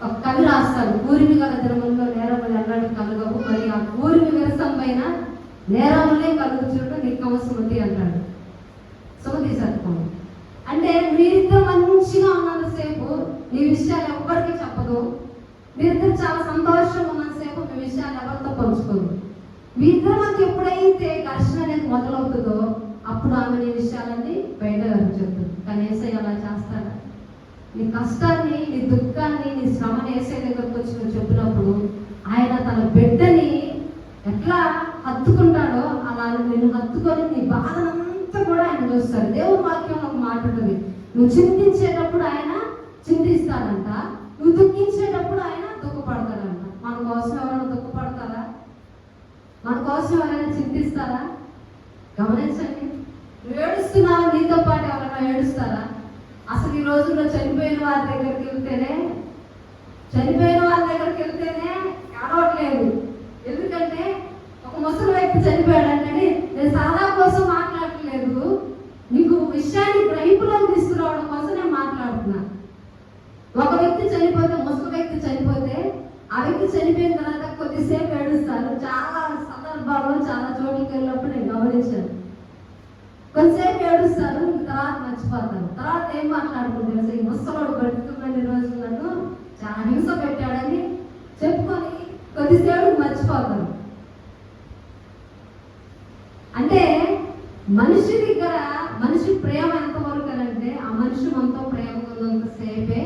ఒక కవి రాస్తాడు, కూరిమి గల దినములలో నేరములు ఎన్నడూ కలుగవు, మరి ఆ కూరిమి విరసంపైన నేరములే కలుగుచుట నిర్గమసుమతి అంటాడు. సుమతి సత్వం అంటే మీరిద్దరు మంచిగా ఉన్నంతసేపు నీ విషయాలు ఎవ్వరికి చెప్పదు. మీరిద్దరు చాలా సంతోషంగా ఉన్నంతసేపు మీ విషయాలు ఎవరితో పంచుకోదు. మీ ఇద్దరు నాకు ఎప్పుడైతే ఘర్షణ అనేది మొదలవుతుందో అప్పుడు ఆమె నీ విషయాలన్నీ బయట చెప్తుంది. కానీ యేసయ్య అలా చేస్తాడా? నీ కష్టాన్ని, నీ దుఃఖాన్ని, నీ శ్రమని యేసయ్య దగ్గరకు వచ్చి నువ్వు చెప్పినప్పుడు ఆయన తన బిడ్డని ఎట్లా హత్తుకుంటాడో అలా నిన్ను హత్తుకొని నీ బాధనంతా కూడా ఆయన చూస్తాడు. దేవుని వాక్యం ఒక మాట ఉంటుంది, నువ్వు చింతించేటప్పుడు ఆయన చింతిస్తాడంట, నువ్వు దుఃఖించేటప్పుడు ఆయన దుఃఖపడతాడంట. మన కోసం ఎవరైనా దుఃఖపడతారా? మన కోసం ఎవరైనా చింతిస్తారా? గమనించండి. నువ్వు ఏడుస్తున్నావు, నీతో పాటు ఎవరైనా ఏడుస్తారా? అసలు ఈ రోజుల్లో చనిపోయిన వారి దగ్గరికి వెళ్తేనే ఏడవట్లేదు. ఎందుకంటే ఒక ముసలి వ్యక్తి చనిపోయాడంటే నేను సరదా కోసం మాట్లాడట్లేదు, నీకు విషయాన్ని గ్రహింపులోకి తీసుకురావడం కోసం నేను మాట్లాడుతున్నా. ఒక వ్యక్తి చనిపోతే, ముసలి వ్యక్తి చనిపోతే ఆ వ్యక్తి చనిపోయిన తర్వాత కొద్దిసేపు ఏడుస్తారు. చాలా సందర్భాల్లో, చాలా చోట్లకి వెళ్ళినప్పుడు నేను గమనించాను. కొంతసేపు ఏడుస్తారు, తర్వాత మర్చిపోతారు. తర్వాత ఏం మాట్లాడుకుంటారు? ఈ ముసలోడు బతుకున్న రోజు నన్ను చాలా హింస పెట్టాడని చెప్పుకొని కొద్దిసేపు మర్చిపోతారు. అంటే మనిషి దగ్గర మనిషి ప్రేమ ఎంతవరకు అంటే ఆ మనిషి మనతో ప్రేమ ఉన్నంతసేపే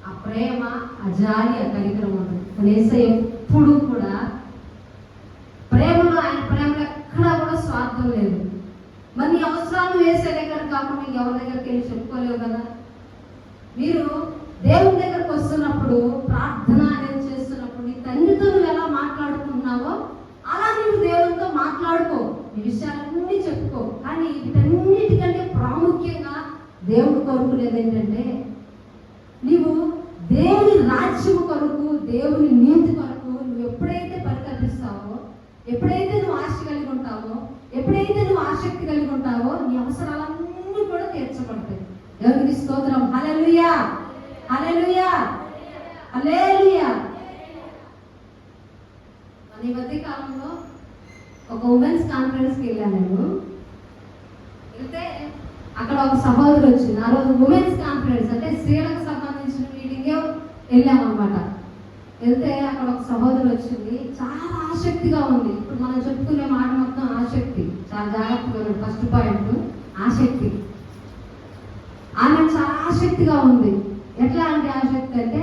ఆ ప్రేమ, ఆ జాలి, ఆ కనికరం ఉంటుంది. యేసయ్య ఎప్పుడు కూడా ప్రార్థన లేదు. మరి నీ అవసరాలు వేసే దగ్గర కాకుండా ఎవరి దగ్గరికి వెళ్ళి చెప్పుకోలేవు కదా. మీరు దేవుని దగ్గరకు వస్తున్నప్పుడు, ప్రార్థన అనేది చేస్తున్నప్పుడు నీ తండ్రితో నువ్వు ఎలా మాట్లాడుకుంటున్నావో అలా నువ్వు దేవునితో మాట్లాడుకో, నీ విషయాలన్నీ చెప్పుకో. కానీ వీటన్నిటికంటే ప్రాముఖ్యంగా దేవుడు కోరుకునేది ఏంటంటే, నీవు దేవుని రాజ్యము కొరకు, దేవుని నీతి కొరకు నువ్వు ఎప్పుడైతే పరికల్పిస్తావో, ఎప్పుడైతే నువ్వు ఆశ కలిగి ఉంటావో, ఎప్పుడైతే నువ్వు ఆసక్తి కలిగి ఉంటావో, నీ అవసరాలన్నీ కూడా తీర్చబడతాయి. దేవునికి స్తోత్రం. హల్లెలూయా, హల్లెలూయా, హల్లెలూయా. ఈ మధ్య కాలంలో ఒక ఉమెన్స్ కాన్ఫరెన్స్కి వెళ్ళాను నేను. వెళ్తే అక్కడ ఒక సహోదరు వచ్చింది. ఆ రోజు ఉమెన్స్ కాన్ఫరెన్స్ అంటే స్త్రీలకు సంబంధించిన మీటింగే వెళ్ళామన్నమాట. వెళ్తే అక్కడ ఒక సహోదరు వచ్చింది. చాలా ఆసక్తిగా ఉంది. ఇప్పుడు మనం చెప్పుకునే మాట మొత్తం ఆసక్తి. చాలా జాగ్రత్తగా, ఫస్ట్ పాయింట్ ఆసక్తి. ఆమె చాలా ఆసక్తిగా ఉంది. ఎట్లా అంటే ఆసక్తి అంటే,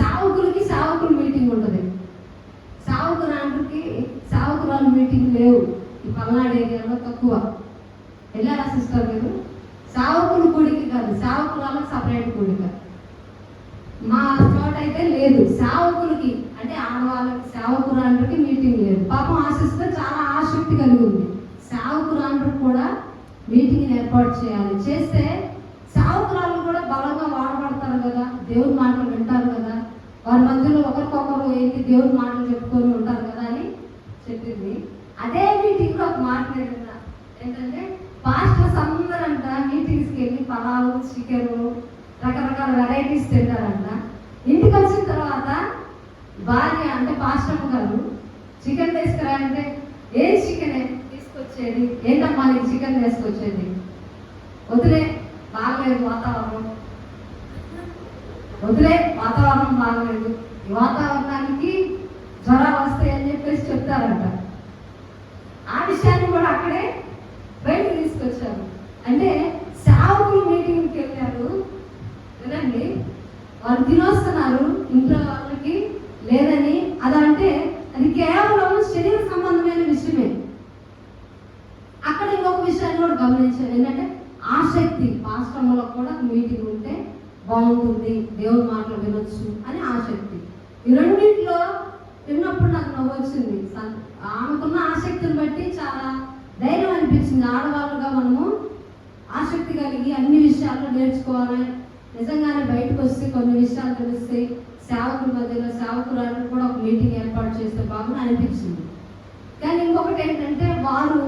సేవకులకి సేవకుల మీటింగ్ ఉంటుంది, సేవకురాండ్రికి సేవకురాలు మీటింగ్ లేవు. ఈ పల్నాడు ఏరియాలో తక్కువ. వెళ్ళారా సిస్టర్ మీరు? సేవకులు కూడికి కాదు, సేవకురాలకు సపరేట్ కూడిక. మా చోట అయితే లేదు. సేవకులకి అంటే ఆడవాళ్ళకి, సేవకురాండ్రికి మీటింగ్ లేదు. పాపం ఆ సిస్టర్ చాలా ఆసక్తి కలిగి ఉంది. సేవకురాండ్రికి కూడా మీటింగ్ ఏర్పాటు చేయాలి. చేస్తే సేవకురాలు కూడా బలంగా వాడబడతారు కదా, దేవుని మాటలు వింటారు కదా, వారి మధ్యలో ఒకరికొకరు ఏంటి దేవుని మాటలు చెప్పుకొని ఉంటారు కదా అని చెప్పింది. అదే మీటింగ్లో ఒక మాట విన్నా. ఏంటంటే, పాస్టర్స్ అందరంట మీటింగ్స్కి వెళ్ళి పలావు, చికెను, రకరకాల వెరైటీస్ తింటారంట. ఇంటికి వచ్చిన తర్వాత భార్య అంటే పాస్టర్ గారు చికెన్ తీసుకురా అంటే, ఏం చికెనే తీసుకొచ్చేది, ఏంటమ్మా నీకు చికెన్ తీసుకొచ్చేది, వదిలే బాగలేదు వాతావరణం, వదిలే వాతావరణం బాగలేదు, ఈ వాతావరణానికి జ్వరాలు వస్తాయని చెప్పేసి చెప్తారంట. ఆ విషయాన్ని కూడా అక్కడే బయటకు తీసుకొచ్చారు. అంటే సేవకులు మీటింగ్కి వెళ్ళారు, వినండి, వాళ్ళు తినొస్తున్నారు, ఇంట్లో వాళ్ళకి లేదని. అదంటే అది కేవలం శరీర సంబంధమైన విషయమే. అక్కడ ఇంకొక విషయాన్ని కూడా గమనించారు. ఏంటంటే ఆసక్తి. పాస్టర్లకు కూడా మీటింగ్ ఉంటే బాగుంటుంది, దేవుని మాటలు వినొచ్చు అని ఆసక్తి. ఈ రెండింటిలో విన్నప్పుడు నాకు నవ్వు వచ్చింది. ఆమెకున్న ఆసక్తిని బట్టి చాలా ధైర్యం అనిపించింది. ఆడవాళ్ళుగా మనము ఆసక్తి కలిగి అన్ని విషయాల్లో నేర్చుకోవాలి. నిజంగానే బయటకు వస్తే కొన్ని విషయాలు తెలుస్తాయి. సేవకుల మధ్యలో సేవకురాలు కూడా ఒక మీటింగ్ ఏర్పాటు చేస్తే బాగుంది అనిపించింది. కానీ ఇంకొకటి ఏంటంటే, వారు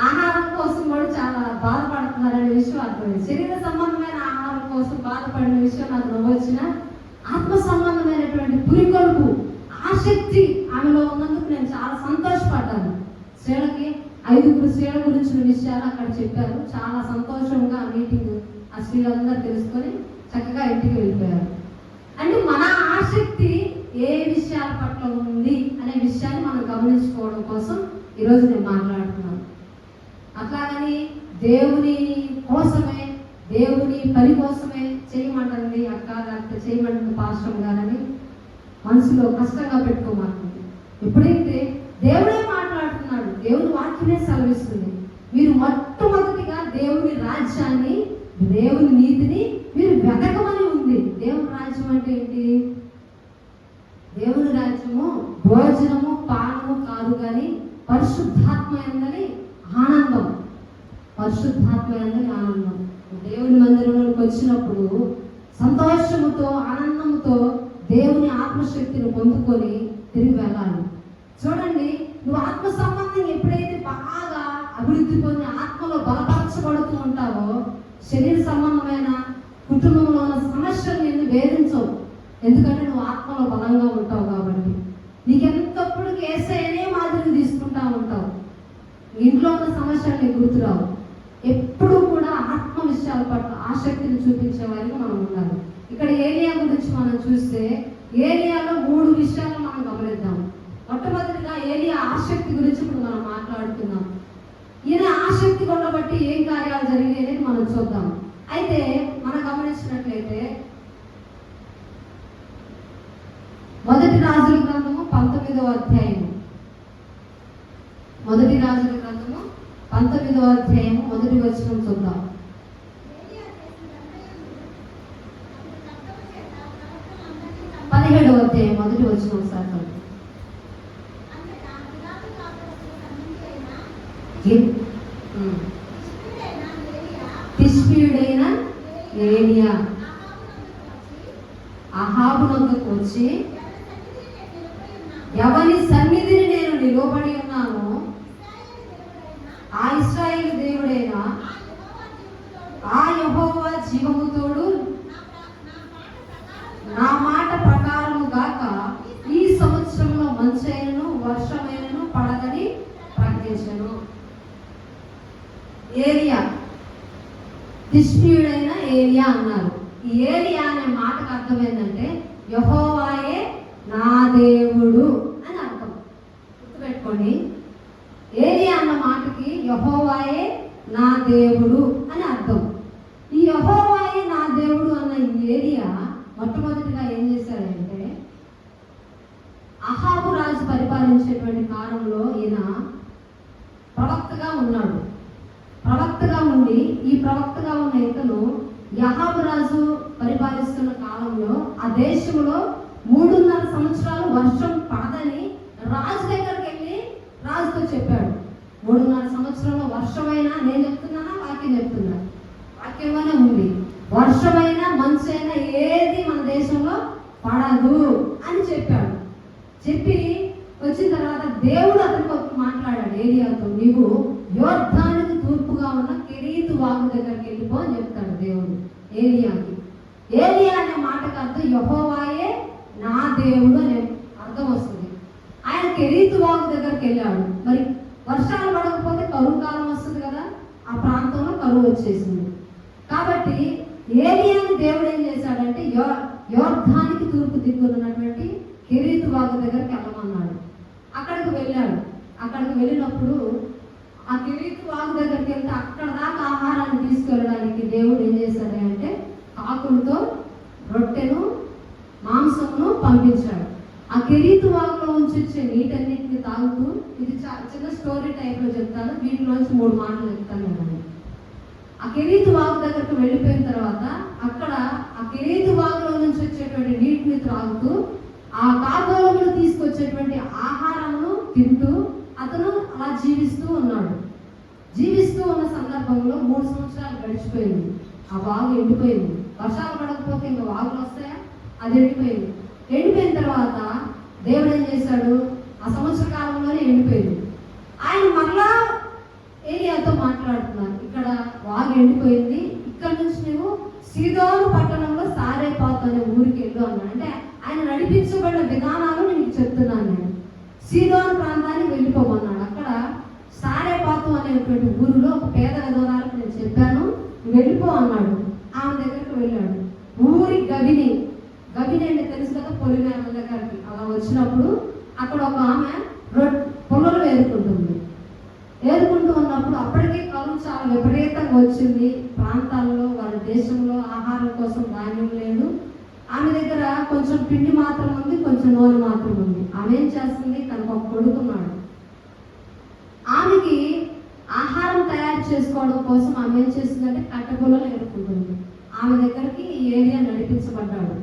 ఆహారం కోసం కూడా చాలా బాధపడుతున్నారనే విషయం అర్థమైంది. శరీర సంబంధమైన ఆహారం కోసం బాధపడిన విషయం నాకు నవ్వొచ్చిన, ఆత్మ సంబంధమైనటువంటి పురికొల్పు, ఆసక్తి ఆమెలో ఉన్నందుకు నేను చాలా సంతోషపడ్డాను. స్త్రీలకి 5 స్త్రీల గురించిన విషయాలు అక్కడ చెప్పారు. చాలా సంతోషంగా ఆ మీటింగ్ ఆ స్త్రీలందరూ తెలుసుకొని చక్కగా ఇంటికి వెళ్ళిపోయారు. అంటే మన ఆసక్తి ఏ విషయాల పట్ల ఉంది అనే విషయాన్ని మనం గమనించుకోవడం కోసం ఈరోజు నేను మాట్లాడుతున్నాను. అట్లాగని దేవుని కోసమే, దేవుని పని కోసమే చేయమంటుంది అక్క, లేకపోతే చేయమంటుంది పాస్టర్ గారని మనసులో కష్టంగా పెట్టుకోమంటుంది. ఎప్పుడైతే దేవుడే మాట్లాడుతున్నాడు, దేవుని వాక్యమే సెలవిస్తుంది, మీరు మొట్టమొదటిగా దేవుని రాజ్యాన్ని, దేవుని నీతిని మీరు వెతకమని ఉంది. దేవుని రాజ్యం అంటే ఏంటి? దేవుని రాజ్యము భోజనము పానము కాదు, కానీ పరిశుద్ధాత్మ యందలి ఆనందం. పరిశుద్ధాత్మ యందలి ఆనందం. దేవుని మందిరంలోకి వచ్చినప్పుడు సంతోషముతో, ఆనందంతో దేవుని ఆత్మశక్తిని పొందుకొని తిరిగి వెళ్ళాలి. చూడండి, నువ్వు ఆత్మ సంబంధం ఎప్పుడైతే బాగా అభివృద్ధి పొంది ఆత్మలో బలపరచబడుతూ ఉంటావో, శరీర సంబంధమైన కుటుంబంలో ఉన్న సమస్యలు నిన్ను వేధించవు. ఎందుకంటే నువ్వు ఆత్మలో బలంగా ఉంటావు కాబట్టి. నీకెంతప్పుడు యేసయ్యనే మాదిరి తీసుకుంటా ఉంటావు. ఇంట్లో ఉన్న సమస్యలు నీకు గుర్తురావు. ఎప్పుడు కూడా ఆత్మ విషయాల పట్ల ఆసక్తిని చూపించే వారికి మనం ఉండాలి. ఇక్కడ ఏలియా గురించి మనం చూస్తే, ఏలియాలో 3 విషయాలు మనం గమనిద్దాం. మొట్టమొదటిగా ఏలియా ఆసక్తి గురించి ఇప్పుడు మనం మాట్లాడుతున్నాం. ఈయన ఆసక్తి కొనబట్టి ఏం కార్యాలు జరిగాయి అనేది మనం చూద్దాం. అయితే మనం గమనించినట్లయితే మొదటి రాజుల గ్రంథము 19వ అధ్యాయము. మొదటి రాజుల గ్రంథం గ్రంథము 19వ అధ్యాయం 1వ వచనం చూద్దాం. పదిహేడవ అధ్యాయం 1వ వచనం సార్. తిష్బీయుడైన ఏలియా అహాబు నొద్దకు వచ్చి, ఎవరి సన్నిధిని నేను నిలబడి ఉన్నానో ఆ ఇశ్రాయేలు దేవుడైన ఆ యెహోవా జీవము తోడు నా మాట ప్రకారము గాక ఈ సంవత్సరంలో మంచైనను వర్షమైనను పడదని ప్రకటించెను. ఏలియా, తిష్బీయుడైన ఏలియా అన్నారు. ఈ ఏలియా అనే మాటకు అర్థం ఏంటంటే యెహోవాయే నా దేవుడు అని అర్థం. గుర్తుపెట్టుకోండి, ఏలియా అన్న మాటకి యెహోవాయే నా దేవుడు అని అర్థం. ఈ యెహోవాయే నా దేవుడు అన్న ఈ ఏలియా మొట్టమొదటిగా ఏం చేశాడంటే, అహాబు రాజు పరిపాలించేటువంటి కాలంలో ఈయన ప్రవక్తగా ఉన్నాడు. ప్రవక్తగా ఉండి ఈ ప్రవక్తగా ఉన్న ఇతను అహాబు రాజు పరిపాలిస్తున్న కాలంలో ఆ దేశంలో 3.5 సంవత్సరాలు వర్షం పడదని రాజు దగ్గరికి వెళ్ళి రాజుతో చెప్పాడు. 3.5 సంవత్సరంలో వర్షమైనా, నేను చెప్తున్నానా వాక్యం చెప్తున్నా, వాక్యంగానే ఉంది, వర్షమైనా మంచైనా ఏది మన దేశంలో పడదు అని చెప్పాడు. చెప్పి వచ్చిన తర్వాత దేవుడు అతనికి మాట్లాడాడు ఏలియాతో, నీవు యోర్దానికి తూర్పుగా ఉన్న కెరీతు వాగు దగ్గరికి వెళ్ళిపో అని చెప్తాడు దేవుడు ఏలియాకి. ఏలియా అనే మాటకు అర్థం యెహోవాయే నా దేవుడు అనే అర్థం వస్తుంది. ఆయన కెరీతు వాగు దగ్గరికి వెళ్ళాడు. మరి వర్షాలు పడకపోతే కరువు కాలం వస్తుంది కదా, ఆ ప్రాంతంలో కరువు వచ్చేసింది. కాబట్టి ఏలియాని దేవుడు ఏం చేశాడంటే యోర్దానికి తూర్పు దిక్కున్నటువంటి కెరీతు వాగు దగ్గరికి వెళ్ళమన్నాడు. అక్కడికి వెళ్ళాడు. అక్కడికి వెళ్ళినప్పుడు ఆ కెరీతు వాగు దగ్గరికి వెళ్తే అక్కడ దాకా ఆహారాన్ని తీసుకెళ్ళడానికి దేవుడు ఏం చేశాడు అంటే కాకులతో రొట్టెను మాంసమును పంపించాడు. ఆ కెరీతు వాగులో నుంచి వచ్చే నీటన్నిటిని తాగుతూ, ఇది చిన్న స్టోరీ టైప్లో చెప్తాను, వీటిలోంచి 3 మాటలు చెప్తాను నేను. ఆ కెరీతు వాగు దగ్గరకు వెళ్ళిపోయిన తర్వాత అక్కడ ఆ కెరీతు వాగులో నుంచి వచ్చేటువంటి నీటిని త్రాగుతూ ఆ కాకులు తీసుకొచ్చేటువంటి ఆహారమును తింటూ అతను అలా జీవిస్తూ ఉన్నాడు. జీవిస్తూ ఉన్న సందర్భంలో 3 సంవత్సరాలు గడిచిపోయింది. ఆ వాగు ఎండిపోయింది. వర్షాలు పడకపోతే ఇంకా వాగులు వస్తాయా? అది ఎండిపోయింది. ఎండిపోయిన తర్వాత దేవుడు ఏం చేశాడు, ఆ సంవత్సర కాలంలోనే ఎండిపోయింది. ఆయన మరలా ఏలియాతో మాట్లాడుతున్నారు, ఇక్కడ వాగు ఎండిపోయింది, ఇక్కడ నుంచి నువ్వు సీదోను పట్టణంలో సారేపాతు అనే ఊరికి వెళ్ళు అన్నాడు. అంటే ఆయన నడిపించబడిన విధానాలు నీకు చెప్తున్నాను నేను. సీదోను ప్రాంతానికి వెళ్ళిపోమన్నాడు. అక్కడ సారేపాతు అనేటువంటి ఊరిలో ఒక పేద విధవరాలకు నేను చెప్పాను, వెళ్ళిపో అన్నాడు. ఆమె దగ్గరికి వెళ్ళాడు. ఊరి గవిని అంటే తెలుసు కదా, పొలిమేర దగ్గరికి అలా వచ్చినప్పుడు అక్కడ ఒక ఆమె పొలాలు ఏరుకుంటూ ఉన్నప్పుడు అప్పటికే కరువు చాలా విపరీతంగా వచ్చింది. ప్రాంతాల్లో వాళ్ళ దేశంలో ఆహారం కోసం ధాన్యం లేదు. ఆమె దగ్గర కొంచెం పిండి మాత్రం ఉంది, కొంచెం నూనె మాత్రం ఉంది. ఆమె ఏం చేస్తుంది, తనకు ఒక కొడుకున్నాడు. ఆమెకి ఆహారం తయారు చేసుకోవడం కోసం ఆమె ఏం చేస్తుందంటే కట్టెపుల్లలు ఏరుకుంటుంది. ఆమె దగ్గరికి ఈ ఏలియా నడిపించబడ్డాడు.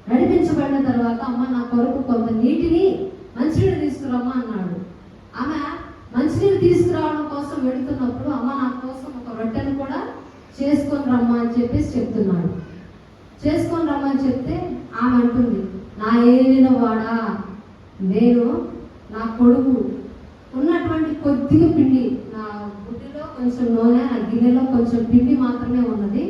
నడిపించబడిన తర్వాత, అమ్మ నా కొరకు కొంత నీటిని మంచినీళ్ళు తీసుకురమ్మా అన్నాడు. ఆమె మంచినీళ్ళు తీసుకురావడం కోసం వెళుతున్నప్పుడు, అమ్మ నా కోసం ఒక రొట్టెను కూడా చేసుకొని రమ్మా అని చెప్పేసి చెప్తున్నాడు. చేసుకొని రమ్మని చెప్తే ఆమె అంటుంది, నా ఏలిన వాడా, నేను నా కొడుకు ఉన్నటువంటి కొద్దిగా పిండి, నా గుడ్డిలో కొంచెం నూనె, నా గిన్నెలో కొంచెం పిండి మాత్రమే ఉన్నది,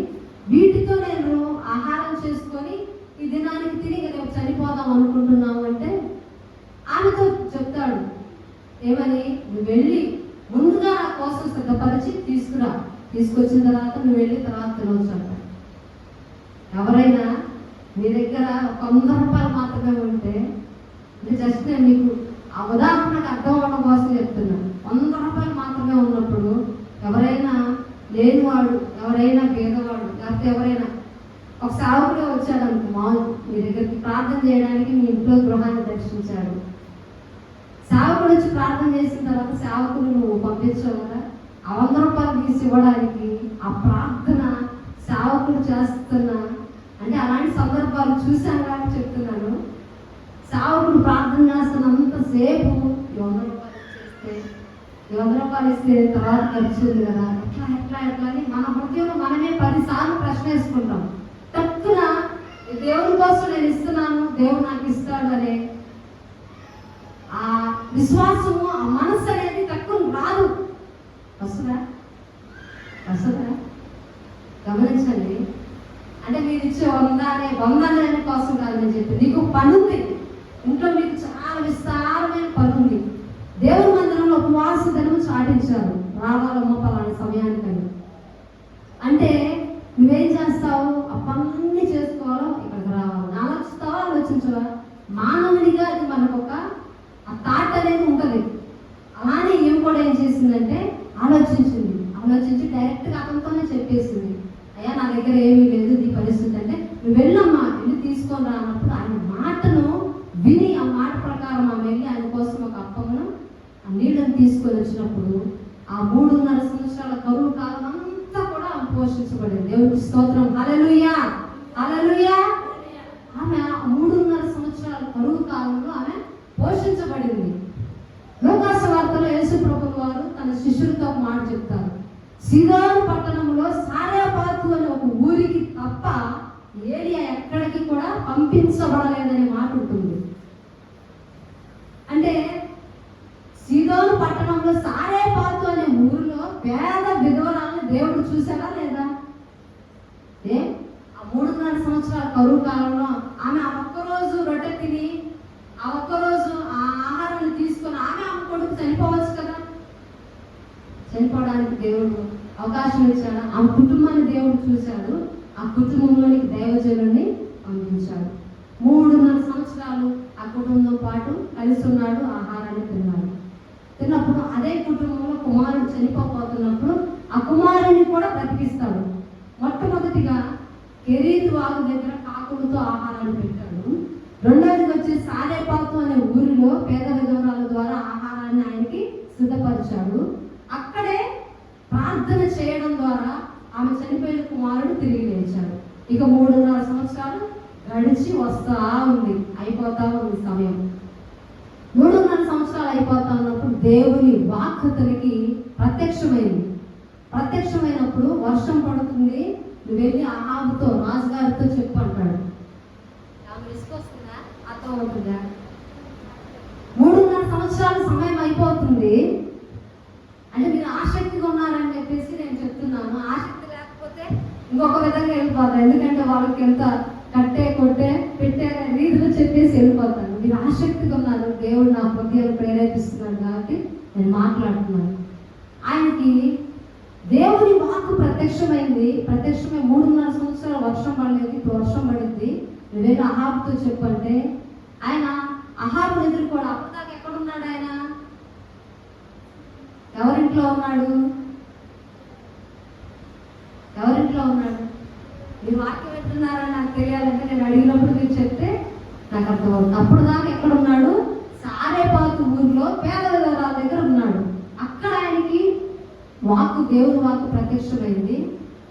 వీటితో నేను ఆహారం చేసుకొని ఈ దినానికి తిరిగి రేపు చనిపోదాం అనుకుంటున్నావు అంటే ఆమెతో చెప్తాడు ఏమని, నువ్వు వెళ్ళి ముందుగా నా కోసం సిద్ధపరిచి తీసుకురా, తీసుకొచ్చిన తర్వాత నువ్వు వెళ్ళి తర్వాత తినవచ్చు అంట. ఎవరైనా మీ దగ్గర 100 రూపాయలు మాత్రమే ఉంటే, జస్ట్ నేను మీకు ఆ ఉదాహరణకు అర్థం అవ్వడం కోసం చెప్తున్నాను. 100 రూపాయలు మాత్రమే ఉన్నప్పుడు ఎవరైనా లేనివాడు, ఎవరైనా పేదవాడు, లేకపోతే ఎవరైనా ఒక సేవకుడే వచ్చాడు అనుకో, మీ దగ్గరికి ప్రార్థన చేయడానికి మీ ఇంట్లో గృహాన్ని దర్శించాడు. సేవకుడు వచ్చి ప్రార్థన చేసిన తర్వాత సేవకుడు నువ్వు పంపించావు కదా, ఇవ్వడానికి ఆ ప్రార్థన సేవకుడు చేస్తున్నా అంటే అలాంటి సందర్భాలు చూశాను కాబట్టి చెప్తున్నాను. సేవకుడు ప్రార్థన చేస్తున్నంతసేపు 100 రూపాయలు ఇస్తే తర్వాత ఖర్చు ఉంది కదా, ఎట్లా అని మన హృదయంలో మనమే 10 సార్లు ప్రశ్న వేసుకుంటాం. తక్కువ దేవుని కోసం నేను ఇస్తున్నాను, దేవుడు నాకు ఇస్తాడు అనే ఆ విశ్వాసము, ఆ మనస్సు అనేది తక్కువ రాదు. వస్తుందా? గమనించండి. అంటే మీరు ఇచ్చే 100 కోసం కాదు నేను చెప్పి, నీకు పని ఉంది ఇంట్లో, మీకు చాలా విస్తారమైన పని ఉంది. దేవుని మందిరంలో ఉపవాస దినం చాటించారు, రావాలమ్మ పలానా సమయానికని. అంటే నువ్వేం చేస్తావు? ఆ పనులన్నీ చేసుకోవాలో ఇక్కడికి రావాలి, ఆలోచిస్తావా ఆలోచించవా? మానవుడిగా అది మనకు ఒక ఆ థాట్ అనేది ఉంటుంది. అలానే ఏం కూడా ఏం చేసిందంటే ఆలోచించి డైరెక్ట్గా అతనితోనే చెప్పేసింది, అయ్యా నా దగ్గర ఏమీ లేదు ఈ పరిస్థితి అంటే, నువ్వు వెళ్ళమ్మా వెళ్ళి తీసుకొని రా అన్నప్పుడు ఆయన మాటను విని ఆ మాట ప్రకారం ఆమె వెళ్ళి ఆయన కోసం ఒక అప్పమును ఆ నీళ్ళని తీసుకొని వచ్చినప్పుడు ఆ 3.5 సంవత్సరాల కరువు కాలం అంతా కూడా ఆమె పోషించబడింది. దేవుడికి స్తోత్రం. హల్లెలూయా. ఆమె 3.5 సంవత్సరాల కరువు కాలంలో ఆమె పోషించబడింది. లోకాసు వార్తలో యేసు ప్రభువు వారు తన శిష్యులతో ఒక మాట చెప్తారు, సీదోను పట్టణంలో సారెపాతు అనే ఒక ఊరికి తప్ప ఏలియా ఎక్కడికి కూడా పంపించబడలేదనే మాట ఉంటుంది. అంటే సీదోను పట్టణంలో సారెపాతు అనే ఊరిలో పేద విధవరాలను దేవుడు చూసాడా లేదా? ఆ 3.5 సంవత్సరాల కరువు కాలంలో ఆమె ఆ ఒక్కరోజు రొట్టె తిని ఆ ఒక్కరోజు ఆ ఆహారాన్ని తీసుకొని ఆమె కొడుకు చనిపోవచ్చు కదా, చనిపోవడానికి దేవుడు అవకాశం ఇచ్చాడు. ఆ కుటుంబాన్ని దేవుడు చూశాడు, ఆ కుటుంబంలోనికి దైవజనుడిని పంపించాడు. 3.5 సంవత్సరాలు ఆ కుటుంబంతో పాటు కలిసి ఉన్నాడు, ఆహారాన్ని తిన్నప్పుడు అదే కుటుంబంలో కుమారుడు చనిపోతున్నప్పుడు ఆ కుమారుని కూడా బ్రతికిస్తాడు. మొట్టమొదటిగా కెరీతు వాగు దగ్గర కాకులతో ఆహారాన్ని పెట్టాడు. రెండవది వచ్చి సారెపాతు అనే ఊరిలో పేద విధవరాల ద్వారా ఆహారాన్ని ఆయనకి సిద్ధపరిచాడు. అక్కడే ప్రార్థన చేయడం ద్వారా ఆమె చనిపోయిన కుమారుడు తిరిగి లేచాడు. ఇక 3.5 సంవత్సరాలు గడిచి వస్తా ఉంది, అయిపోతా ఉంది సమయం. 3.5 సంవత్సరాలు అయిపోతా ఉన్నప్పుడు దేవుని వాక్కు అతనికి ప్రత్యక్షమైనప్పుడు వర్షం పడుతుంది, నువ్వు వెళ్ళి అహాబుతో రాజుగారితో చెప్పు అంటాడు. అర్థం అవుతుందా? 3.5 సంవత్సరాల సమయం అయిపోతుంది అంటే మీరు ఆసక్తిగా ఉన్నారని చెప్పేసి నేను చెప్తున్నాను. ఆసక్తి లేకపోతే ఇంకొక విధంగా వెళ్ళిపోతారు, ఎందుకంటే వాళ్ళకి ఎంత కొట్టే పెట్టే రీతిలో చెప్పేసి వెళ్ళిపోతారు. మీరు ఆసక్తిగా ఉన్నారు, దేవుడు నా హృదయాన్ని ప్రేరేపిస్తున్నాడు కాబట్టి నేను మాట్లాడుతున్నాను. ఆయనకి దేవుని వాక్కు ప్రత్యక్షమై 3.5 సంవత్సరాలు వర్షం పడలేదు, ఇప్పుడు వర్షం పడింది, నువ్వేదో అహాబుతో చెప్పంటే ఆయన అహాబు ఎదుర్కోడు. అప్పటిదాకా ఎక్కడున్నాడు ఆయన? ఎవరింట్లో ఉన్నాడు? మీరు వాక్యం పెట్టున్నారని నాకు తెలియాలంటే నేను అడిగినప్పుడు మీరు చెప్తే నాకు అర్థమవుతుంది. అప్పుడు దాకా ఎక్కడున్నాడు? సారెపాతు ఊరిలో పేద విధవరాల దగ్గర ఉన్నాడు. అక్కడ ఆయనకి దేవుని వాక్కు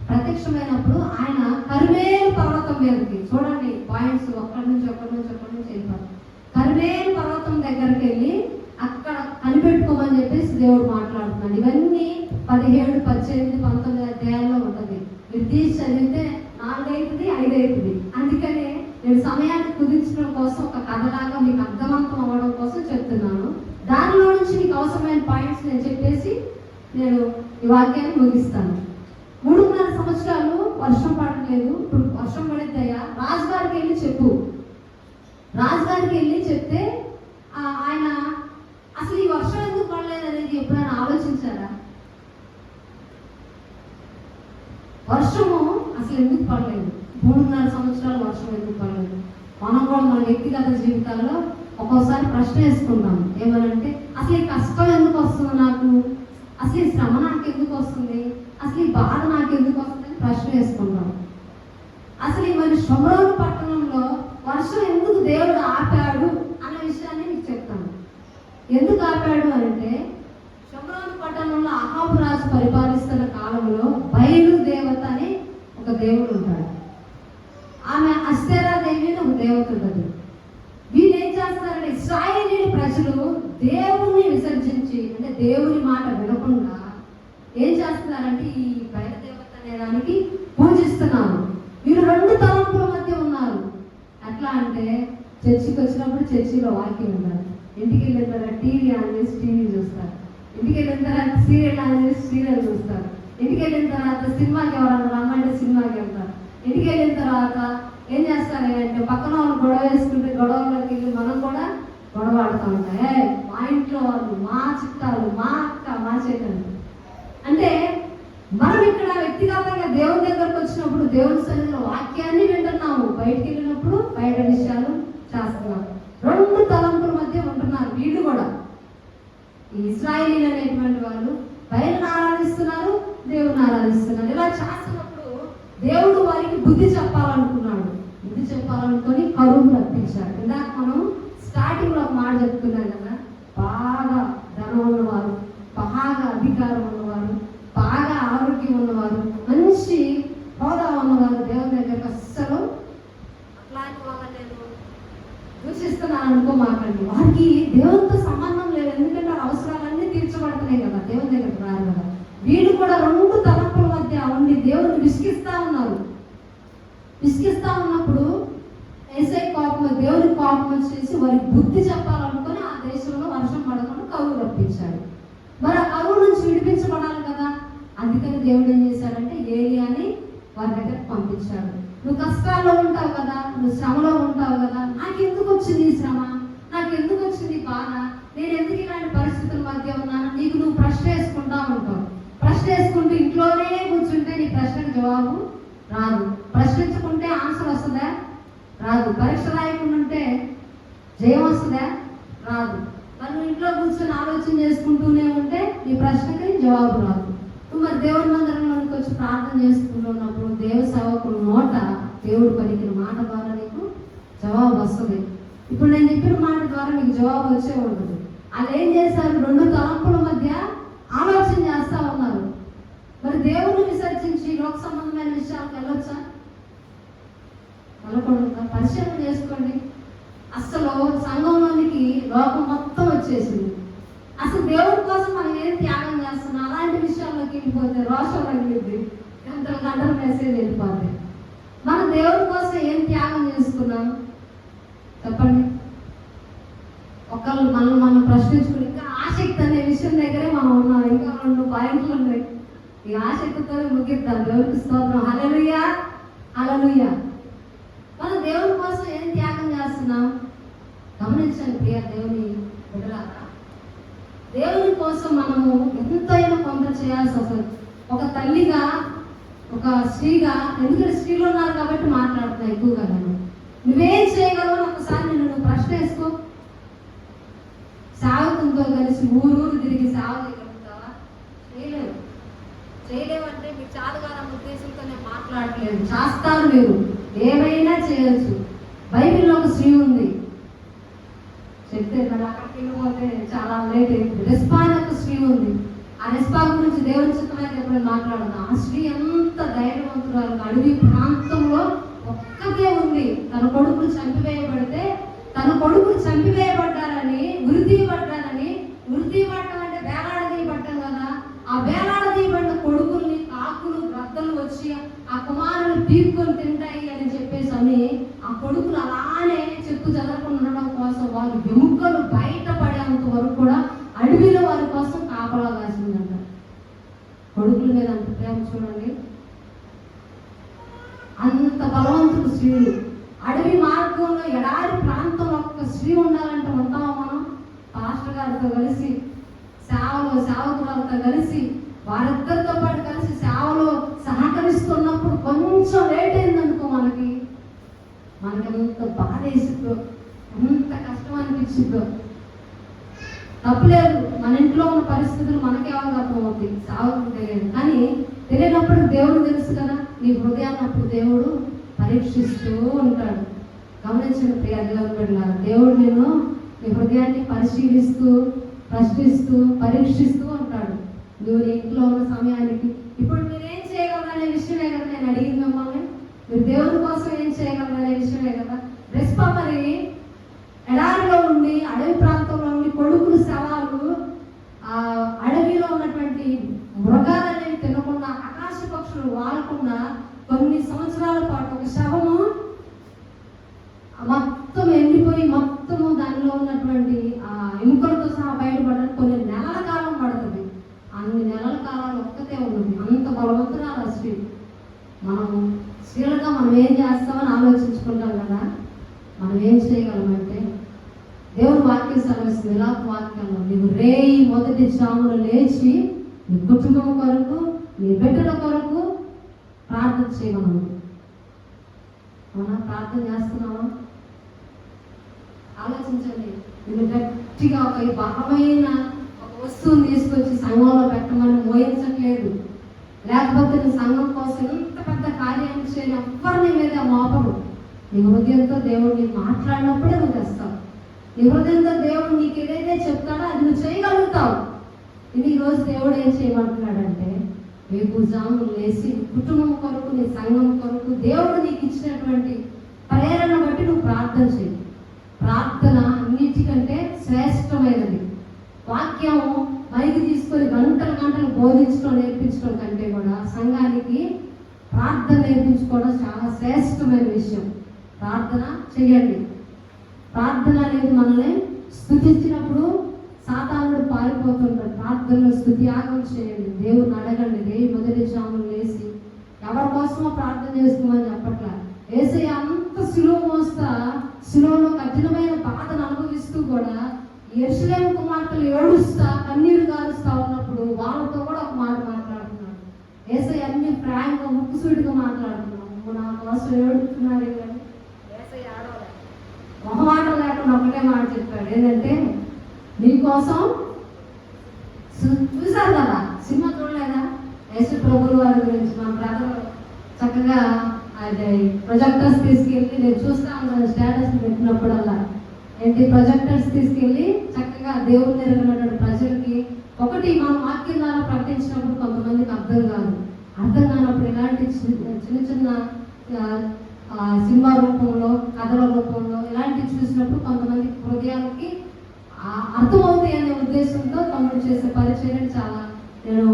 ప్రత్యక్షమైనప్పుడు ఆయన కర్మేలు పర్వతం మీదకి, చూడండి పాయింట్స్ ఒక్కడి నుంచి వెళ్ళిపోతారు. కర్మేలు పర్వతం దగ్గరికి వెళ్ళి అక్కడ కనిపెట్టుకోమని చెప్పేసి దేవుడు మాట్లాడుతున్నాడు. ఇవన్నీ 17, 18, 19 అధ్యాయాల్లో ఉంటుంది. మీరు తీసి చదివితే 4 అవుతుంది, 5 అవుతుంది. అందుకనే నేను సమయాన్ని కుదించడం కోసం ఒక కథలాగా మీకు అర్థవంతం అవ్వడం కోసం చెప్తున్నాను. దానిలో నుంచి మీకు అవసరమైన పాయింట్స్ నేను చెప్పేసి నేను ఈ వాక్యాన్ని ముగిస్తాను. 3.5 సంవత్సరాలు వర్షం పడలేదు, ఇప్పుడు వర్షం పడిద్దయ్యా, రాజుగారికి వెళ్ళి చెప్పు. రాజుగారికి వెళ్ళి చెప్తే ఆయన అసలు ఈ వర్షం ఎందుకు పడలేదు అనేది ఎప్పుడైనా ఆలోచించారా? వర్షము అసలు ఎందుకు పడలేదు? 3.5 సంవత్సరాలు వర్షం ఎందుకు పడలేదు? మనం కూడా మన వ్యక్తిగత జీవితాల్లో ఒక్కోసారి ప్రశ్న వేసుకుంటాం, ఏమనంటే అసలు ఈ కష్టం ఎందుకు వస్తుంది నాకు, అసలు ఈ శ్రమ నాకు ఎందుకు వస్తుంది, అసలు ఈ బాధ నాకు ఎందుకు వస్తుంది అని ప్రశ్న వేసుకుంటాం. అసలు ఈ మరి షోమ్రోను పట్టణంలో వర్షం ఎందుకు దేవుడు ఆపాడు అనే విషయాన్ని మీకు చెప్తాను. ఎందుకు ఆపాడు అంటే షోమ్రోను పట్టణంలో అహాబు రాజు రాజు పరిపాలిస్తున్న కాలంలో బయలు దేవత అని ఒక దేవుడు ఉంటాడు. ఆమె అస్తేరా దేవి అని ఒక దేవత ఉంటుంది. వీళ్ళు ఏం చేస్తారంటే ఇశ్రాయేలీయుల ప్రజలు దేవుణ్ణి విసర్జించి, అంటే దేవుని మాట వినకుండా ఏం చేస్తున్నారంటే ఈ బయలుదేవత అనే దానికి పూజిస్తున్నారు. వీళ్ళు రెండు తలంపుల మధ్య ఉన్నారు. ఎట్లా అంటే చర్చికి వచ్చినప్పుడు చర్చిలో వాక్యం ఉంటారు, ఇంటికి వెళ్ళిన తర్వాత టీవీ ఆన్ చేసి టీవీ చూస్తారు, ఇంటికి వెళ్ళిన తర్వాత సీరియల్ ఆన్ చేసి సీరియల్ చూస్తారు, ఇంటికి వెళ్ళిన తర్వాత సినిమాకి ఎవరన్నా రమ్మంటే సినిమాకి వెళ్తారు, ఇంటికి వెళ్ళిన తర్వాత ఏం చేస్తారు అంటే పక్కన వాళ్ళు గొడవ వేసుకుంటే గొడవలోకి వెళ్ళి మనం కూడా గొడవ ఆడుతూ ఉంటాయి. మా ఇంట్లో వాళ్ళు, మా చుట్టాలు, మా అక్క, మా చెల్లెలు. అంటే మనం ఇక్కడ వ్యక్తిగతంగా దేవుని దగ్గరకు వచ్చినప్పుడు దేవుని సన్నిధిలో వాక్యాన్ని వింటున్నాము, బయటికి వెళ్ళినప్పుడు బయట విషయాలు చేస్తున్నాము. రెండు తలంపుల మధ్య ఉంటున్నారు వీళ్ళు కూడా. ఈ ఇశ్రాయేలీయులు అనేటువంటి వాళ్ళు బయలును ఆరాధిస్తున్నారు, దేవుని ఆరాధిస్తున్నారు. ఇలా చేస్తున్నప్పుడు దేవుడు వారికి బుద్ధి చెప్పాలనుకున్నాడు. బుద్ధి చెప్పాలనుకొని కరువు రప్పించాడు. ఇందాక మనం స్టార్టింగ్ లో ఒక మాట చెప్తున్నాం కదా, బాగా ధనం ఉన్నవారు, బాగా అధికారం ఉన్నవారు, బాగా ఆరోగ్యం ఉన్నవారు, మంచి హోదా ఉన్నవారు దేవుని దగ్గరకు అస్సలు అట్లాంటి వాళ్ళని నేను దూషిస్తున్నాను అనుకోమాకండి. వారికి దేవునితో సంబంధం లేదు, ఎందుకంటే అవసరాలన్నీ తీర్చబడుతున్నాయి కదా, దేవుని దగ్గరకు రారు కదా. వీళ్ళు కూడా రెండు తలంపుల మధ్య ఉండి దేవుని విసిగిస్తా ఉన్నారు. విసిగిస్తా ఉన్నప్పుడు ఏసై కోపం, దేవుని కోపం వచ్చేసి వారికి బుద్ధి చెప్పాలనుకొని ఆ దేశంలో వర్షం పడకుండా కరువు రప్పించాడు. మరి ఆ కరువు నుంచి విడిపించబడాలి కదా, అందుకని దేవుడు ఏం చేశాడంటే ఏలియాని వారి దగ్గరకు పంపించాడు. నువ్వు కష్టాల్లో ఉంటావు కదా, నువ్వు శ్రమలో ఉంటావు కదా, నాకెందుకు వచ్చింది ఈ శ్రమ, నాకెందుకు వచ్చింది బాధ, నేను ఎందుకు ఇలాంటి పరిస్థితుల మధ్య ఉన్నాను, నీకు నువ్వు ప్రశ్న వేసుకుంటా ఉంటావు. ప్రశ్న వేసుకుంటూ ఇంట్లోనే కూర్చుంటే నీ ప్రశ్నకు జవాబు రాదు. ప్రశ్నించుకుంటే ఆన్సర్ వస్తుందా? రాదు. పరీక్ష రాయకుండా ఉంటే జయం వస్తుందా? రాదు. మరి ఇంట్లో కూర్చొని ఆలోచన చేసుకుంటూనే ఉంటే నీ ప్రశ్నకి జవాబు రాదు. నువ్వు మరి దేవుని మందిరంలోకి వచ్చి ప్రార్థన చేసుకుంటున్నప్పుడు దేవ సేవకుల నోట దేవుడు పలికిన మాట ద్వారా నీకు జవాబు వస్తుంది. ఇప్పుడు నేను చెప్పిన మాట ద్వారా నీకు జవాబు వచ్చే ఉంటుంది. అది ఏం చేశారు, రెండు తలంపుల మధ్య ఆలోచన చేస్తా ఉన్నారు. మరి దేవుని విసర్జించి లోక సంబంధమైన విషయాలకు వెళ్ళొచ్చా? వెళ్ళకూడదు. పరిశీలన చేసుకోండి. అసలు సంఘంలోనికి లోకం మొత్తం వచ్చేసింది. అసలు దేవుడి కోసం మనం ఏం త్యాగం చేస్తున్నాం, అలాంటి విషయాల్లోకి వెళ్ళిపోతే రోషం తగిలిద్ది, గంటలు గంటలు మెసేజ్ వెళ్ళిపోతే. మనం దేవుడి కోసం ఏం త్యాగం చేసుకున్నాం చెప్పండి. ఒకళ్ళు మనం ప్రశ్నించుకుని ఇంకా ఆసక్తి అనే విషయం దగ్గరే మనం ఉన్నాం. ఇంకా 2 పాయింట్లు ఉన్నాయి. ఈ ఆసక్తితో ముగిద్దాం. దేవుడికి స్తోత్రం. హల్లెలూయా, హల్లెలూయా. మనం దేవుని కోసం ఏం త్యాగం చేస్తున్నాం గమనించండి ప్రియ దేవుని బిడ్డలారా. దేవుని కోసం మనము ఎంతైనా కొంత చేయాల్సి వస్తుంది. ఒక తల్లిగా, ఒక స్త్రీగా, ఎందుకంటే స్త్రీలు ఉన్నారు కాబట్టి మాట్లాడుతున్నా ఎక్కువగా. నువ్వేం చేయగలవు ఒకసారి నువ్వు ప్రశ్న వేసుకో. సేవకులతో కలిసి ఊరూరు తిరిగి సేవ చేయగలుగుతావా? చేయలేవు. చేయలేవంటే మీకు చాలుగానే ఉద్దేశంతో నేను మాట్లాడలేదు. చేస్తారు మీరు, ఏమైనా చేయొచ్చు. బైబిల్లో ఒక స్త్రీ ఉంది, చెప్తే మరి అక్కడికి వెళ్ళిపోతే చాలా లేట్ అయింది. రెస్పా అని ఒక స్త్రీ ఉంది. ఆ రెస్పా గురించి దేవుని చిత్తమైతే ఎప్పుడు మాట్లాడదాం. ఆ స్త్రీ ఎంత ధైర్యవంతురాలు. అడవి ప్రాంతంలో ఒక్కతే ఉంది. తన కొడుకులు చంపివేయబడితే, తన కొడుకులు చంపివేయబడ్డారని, ఉరితీయబడ్డారని, ఉరితీయబడ్డం అంటే వేలాడదీయబడ్డం కదా, ఆ వేలాడదీయబడిన కొడుకుల్ని కాకులు గ్రద్దలు వచ్చి ఆ కుమారులు పీక్కొని తింటాయి అని చెప్పేసి అని ఆ కొడుకులు అలానే చెప్పు చదవకుండా ఉండడం కోసం వాళ్ళు ఎముకలు బయటపడేంత వరకు కూడా అడవిలో వారి కోసం కాపలా కాసిందంట. కొడుకుల మీద అంత ప్రేమ చూడండి. అంత బలవంతుడు స్త్రీలు. అడవి మార్గంలో ఎడారి ప్రాంతంలో ఒక స్త్రీ ఉండాలంటే ఉంటామా మనం? పాస్టర్ గారితో కలిసి సేవకులతో కలిసి వారిద్దరితో పాటు కలిసి సేవలో సహకరిస్తున్నప్పుడు కొంచెం లేట్ అయిందనుకో మనకి ఎంత బాధ వేసిందో, ఎంత కష్టం అనిపించిందో. తప్పులేదు, మన ఇంట్లో ఉన్న పరిస్థితులు మనకే అవగాహన అవుతాయి, సేవకు తెలియదు. కానీ తెలియనప్పుడు దేవుడు తెలుసు కదా. నీ హృదయాన్ని అప్పుడు దేవుడు పరీక్షిస్తూ ఉంటాడు. గమనించిన ప్రియ దేవుని బిడ్డలారా, దేవుడు నేను నీ హృదయాన్ని పరిశీలిస్తూ, ప్రశ్నిస్తూ, పరీక్షిస్తూ ఉంటాడు. నువ్వు నీ ఇంట్లో ఉన్న సమయానికి ఇప్పుడు మీరేం చేయగలరనే విషయమే కదా నేను అడిగింది మిమ్మల్ని. మీరు దేవుని కోసం ఏం చేయగలరనే విషయమే కదా. రెస్పా మరి ఎడారిలో ఉండి, అడవి ప్రాంతంలో ఉండి, కొడుకులు శవాలు, అడవిలో ఉన్నటువంటి మృగాలనేవి తినకుండా, ఆకాశ పక్షులు వాడకుండా కొన్ని సంవత్సరాల పాటు ఒక శవము మొత్తం ఎండిపోయి మొత్తము దానిలో ఉన్నటువంటి ఎముకలతో సహా బయటపడడానికి కొన్ని నెలల కాలం పడుతుంది. అన్ని నెలల కాలాలు ఒక్కతే ఉన్నది. అంత బలవంతురాలు ఆ స్త్రీ. స్త్రీలుగా మనం ఏం చేస్తామని ఆలోచించుకుంటాం కదా. మనం ఏం చేయగలమంటే దేవుని వాక్యం సెలవిస్తుంది. ఇలా వాక్యంలో నీవు రేయి మొదటి జాములు లేచి నీ కుటుంబం కొరకు, నీ బిడ్డల కొరకు ప్రార్థన చేయమను. అవునా? ప్రార్థన చేస్తున్నావా? ఆలోచించండి. నేను గట్టిగా ఒక బలమైన ఒక వస్తువుని తీసుకొచ్చి సంఘంలో పెట్టమని మోయించట్లేదు. లేకపోతే నువ్వు సంఘం కోసం ఇంత పెద్ద కార్యాన్ని చేయని ఎవ్వరిని మీద మోపడు. నీ హృదయంతో దేవుడు నీకు మాట్లాడినప్పుడే నువ్వు తెస్తావు. నీ హృదయంతో దేవుడు నీకు ఏదైతే చెప్తాడో అది నువ్వు చేయగలుగుతావు. ఇది ఈరోజు దేవుడు ఏం చేయమంటున్నాడంటే, రేపు జాములు లేచి కుటుంబం కొరకు, నీ సంఘం కొరకు దేవుడు నీకు ఇచ్చినటువంటి ప్రేరణ బట్టి నువ్వు ప్రార్థన చేయి. ప్రార్థన అన్నిటికంటే శ్రేష్టమైనది. వాక్యం మైకి తీసుకొని గంటలు గంటలు బోధించడం, నేర్పించడం కంటే కూడా సంఘానికి ప్రార్థన నేర్పించుకోవడం చాలా శ్రేష్టమైన విషయం. ప్రార్థన చెయ్యండి. ప్రార్థన అనేది మనల్ని స్తుతించినప్పుడు సాతానుడు పారిపోతుంటాడు. ప్రార్థనలో స్తుతియాగం చేయండి, దేవుని అడగండి. రేయి మొదటి జాములు లేచి ఎవరి కోసమో ప్రార్థన చేసుకోమని చెప్పట్లా. యేసయ్య అంత సిలువ మోస్తా, సిలువలో కఠినమైన బాధను అనుభవిస్తూ కూడా యెరూషలేము కుమార్తెలు ఏడుస్తా, కన్నీరు గారుస్తా ఉన్నప్పుడు వాళ్ళతో కూడా ఒక మాట మాట్లాడుతున్నాడు. యేసయ్య అన్ని ప్రాయంగా ముక్కుసూటిగా మాట్లాడుతున్నాడు. నా కోసం ఏడుస్తున్నారు కానీ యేసయ్య ఆడవలే, మొహమాటం లేకుండా ఒకటే మాట చెప్పాడు. ఏంటంటే నీకోసం చూసారు కదా, సినిమా చూడలేదా? యేసు ప్రభువు వారి గురించి మా బ్రదర్ చక్కగా అది ప్రొజెక్టర్స్ తీసుకెళ్ళి, నేను చూస్తా ఉన్నాను స్టేటస్ పెట్టినప్పుడల్లా, ఏంటి ప్రొజెక్టర్స్ తీసుకెళ్ళి చక్కగా దేవుని ఎరిగినటువంటి ప్రజలకి ఒకటి మనం వాక్యం ద్వారా ప్రకటించినప్పుడు కొంతమందికి అర్థం కానప్పుడు ఇలాంటి చిన్న చిన్న సినిమా రూపంలో, కథల రూపంలో ఇలాంటివి చూసినప్పుడు కొంతమంది హృదయాలకి అర్థమవుతాయి అనే ఉద్దేశంతో తమ్ముడు చేసే పరిచయం చాలా నేను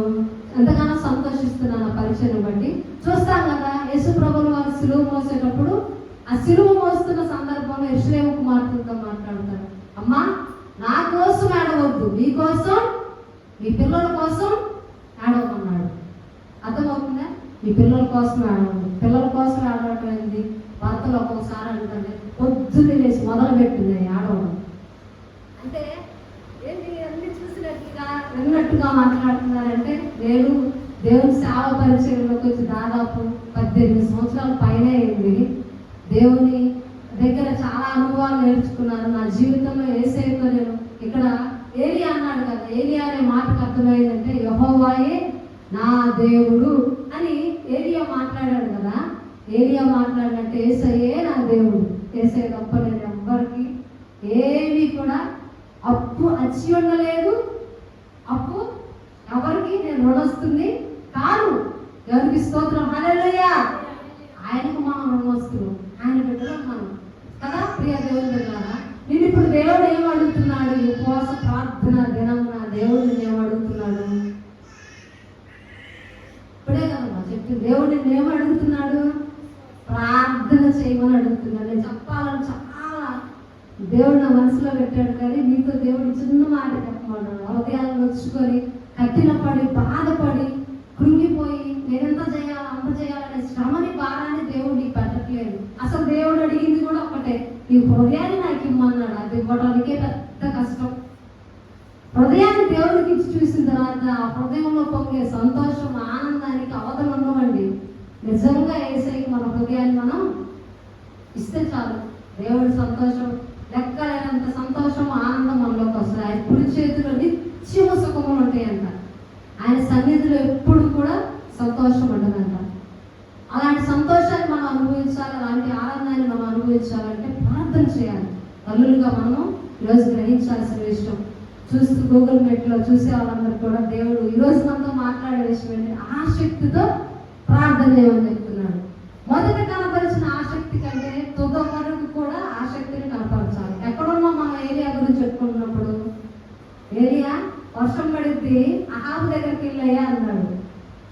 ఎంతగానో సంతోషిస్తున్నాను. ఆ పరిచయం బట్టి చూస్తాం కదా. యేసు ప్రభువు వారు సిలువ మోసేటప్పుడు ఆ సిలువ మోస్తున్న సందర్భంలో యెరూషలేము కుమార్తెలతో మాట్లాడతారు. అమ్మా, నా కోసం ఏడవద్దు, మీ కోసం, మీ పిల్లల కోసం ఏడవమన్నాడు. అర్థమవుతుందా? మీ పిల్లల కోసం ఏడవద్దు. పిల్లల కోసం ఏడవటం ఏంది? భర్తలు ఒక్కొక్కసారి అంటుంది పొద్దున్నే లేచి మొదలు పెట్టింది ఏడవడం. అంటే ఏంటి, అన్ని చూసినట్టుగా విన్నట్టుగా మాట్లాడుతున్నారంటే, నేను దేవుని సేవ పరిచయంలోకి వచ్చి దాదాపు 18 సంవత్సరాల పైన అయింది. దేవుని దగ్గర చాలా అనుభవాలు నేర్చుకున్నాను. నా జీవితంలో యేసయ్యతో నేను ఇక్కడ ఏలియా అన్నాడు కదా, ఏలియా అనే మాటకు అర్థమైందంటే యెహోవాయే నా దేవుడు అని ఏలియా మాట్లాడాడు కదా. ఏలియా మాట్లాడినట్టు యేసయ్యే నా దేవుడు. యేసయ్య తప్ప నేను ఎవ్వరికి ఏమీ కూడా అప్పు అచ్చి ఉండలేదు. అప్పు ఎవరికి నేను రుణొస్తుంది కాదు. ఎవరికి స్తోత్రం, హల్లెలూయా. ఆయనకు మనం రుణొస్తున్నాం, ఆయన బిడ్డలం మనం కదా. ప్రియ దేవుని బిడ్డలారా, నేను ఇప్పుడు దేవుడు ఏం అడుగుతున్నాడు? ఉపవాస ప్రార్థన దినమున దేవుడు ఏం అడుగుతున్నాడు? ఇప్పుడే కదమ్మా చెప్పింది. దేవుడు నేను ఏం అడుగుతున్నాడు? ప్రార్థన చేయమని అడుగుతున్నాడు. నేను చెప్పాలని చాలా దేవుడు నా మనసులో పెట్టాడు. కానీ మీతో దేవుడు చిన్న మాట చెప్పమన్నాడు. హృదయాలను నొచ్చుకొని కఠినపడి బాధపడి కృంగిపోయి నేనెంత చేయాలి అంత చేయాలనే శ్రమని భారాన్ని దేవుడు నీకు పెట్టట్లేదు. అసలు దేవుడు అడిగింది కూడా ఒకటే, నీ హృదయాన్ని నాకు ఇమ్మన్నాడు. అది ఇవ్వడానికే పెద్ద కష్టం. హృదయాన్ని దేవుడికి ఇచ్చి చూసిన తర్వాత ఆ హృదయంలో పొంగే సంతోషం, ఆనందానికి అవధులు ఉండవండి. నిజంగా యేసయ్యకి మన హృదయాన్ని మనం ఇస్తే చాలు, దేవుడి సంతోషం లెక్కలేనంత సంతోషం, ఆనందం మనలోకి వస్తుంది. ఆయన కుడి చేతిలో నిత్యము సుఖములు ఉంటాయంట. ఆయన సన్నిధిలో ఎప్పుడు కూడా సంతోషం ఉండదంట. అలాంటి సంతోషాన్ని మనం అనుభవించాలి, అలాంటి ఆనందాన్ని మనం అనుభవించాలంటే ప్రార్థన చేయాలి. తల్లులుగా మనము ఈరోజు గ్రహించాల్సిన విషయం. చూస్తూ గూగుల్ మీట్లో చూసే వాళ్ళందరూ కూడా దేవుడు ఈరోజు మనతో ఆసక్తితో ప్రార్థన చేయమని చెప్తున్నాడు. మొదట కనపరిచిన ఆసక్తి కంటే తుద వరకు కూడా ఆసక్తిని కనపరచాలి. ఎక్కడున్నా మన ఏరియా గురించి చెప్పుకుంటున్నప్పుడు, ఏరియా వర్షం పడితే అహాబు దగ్గరికి వెళ్ళయ్యా అన్నాడు.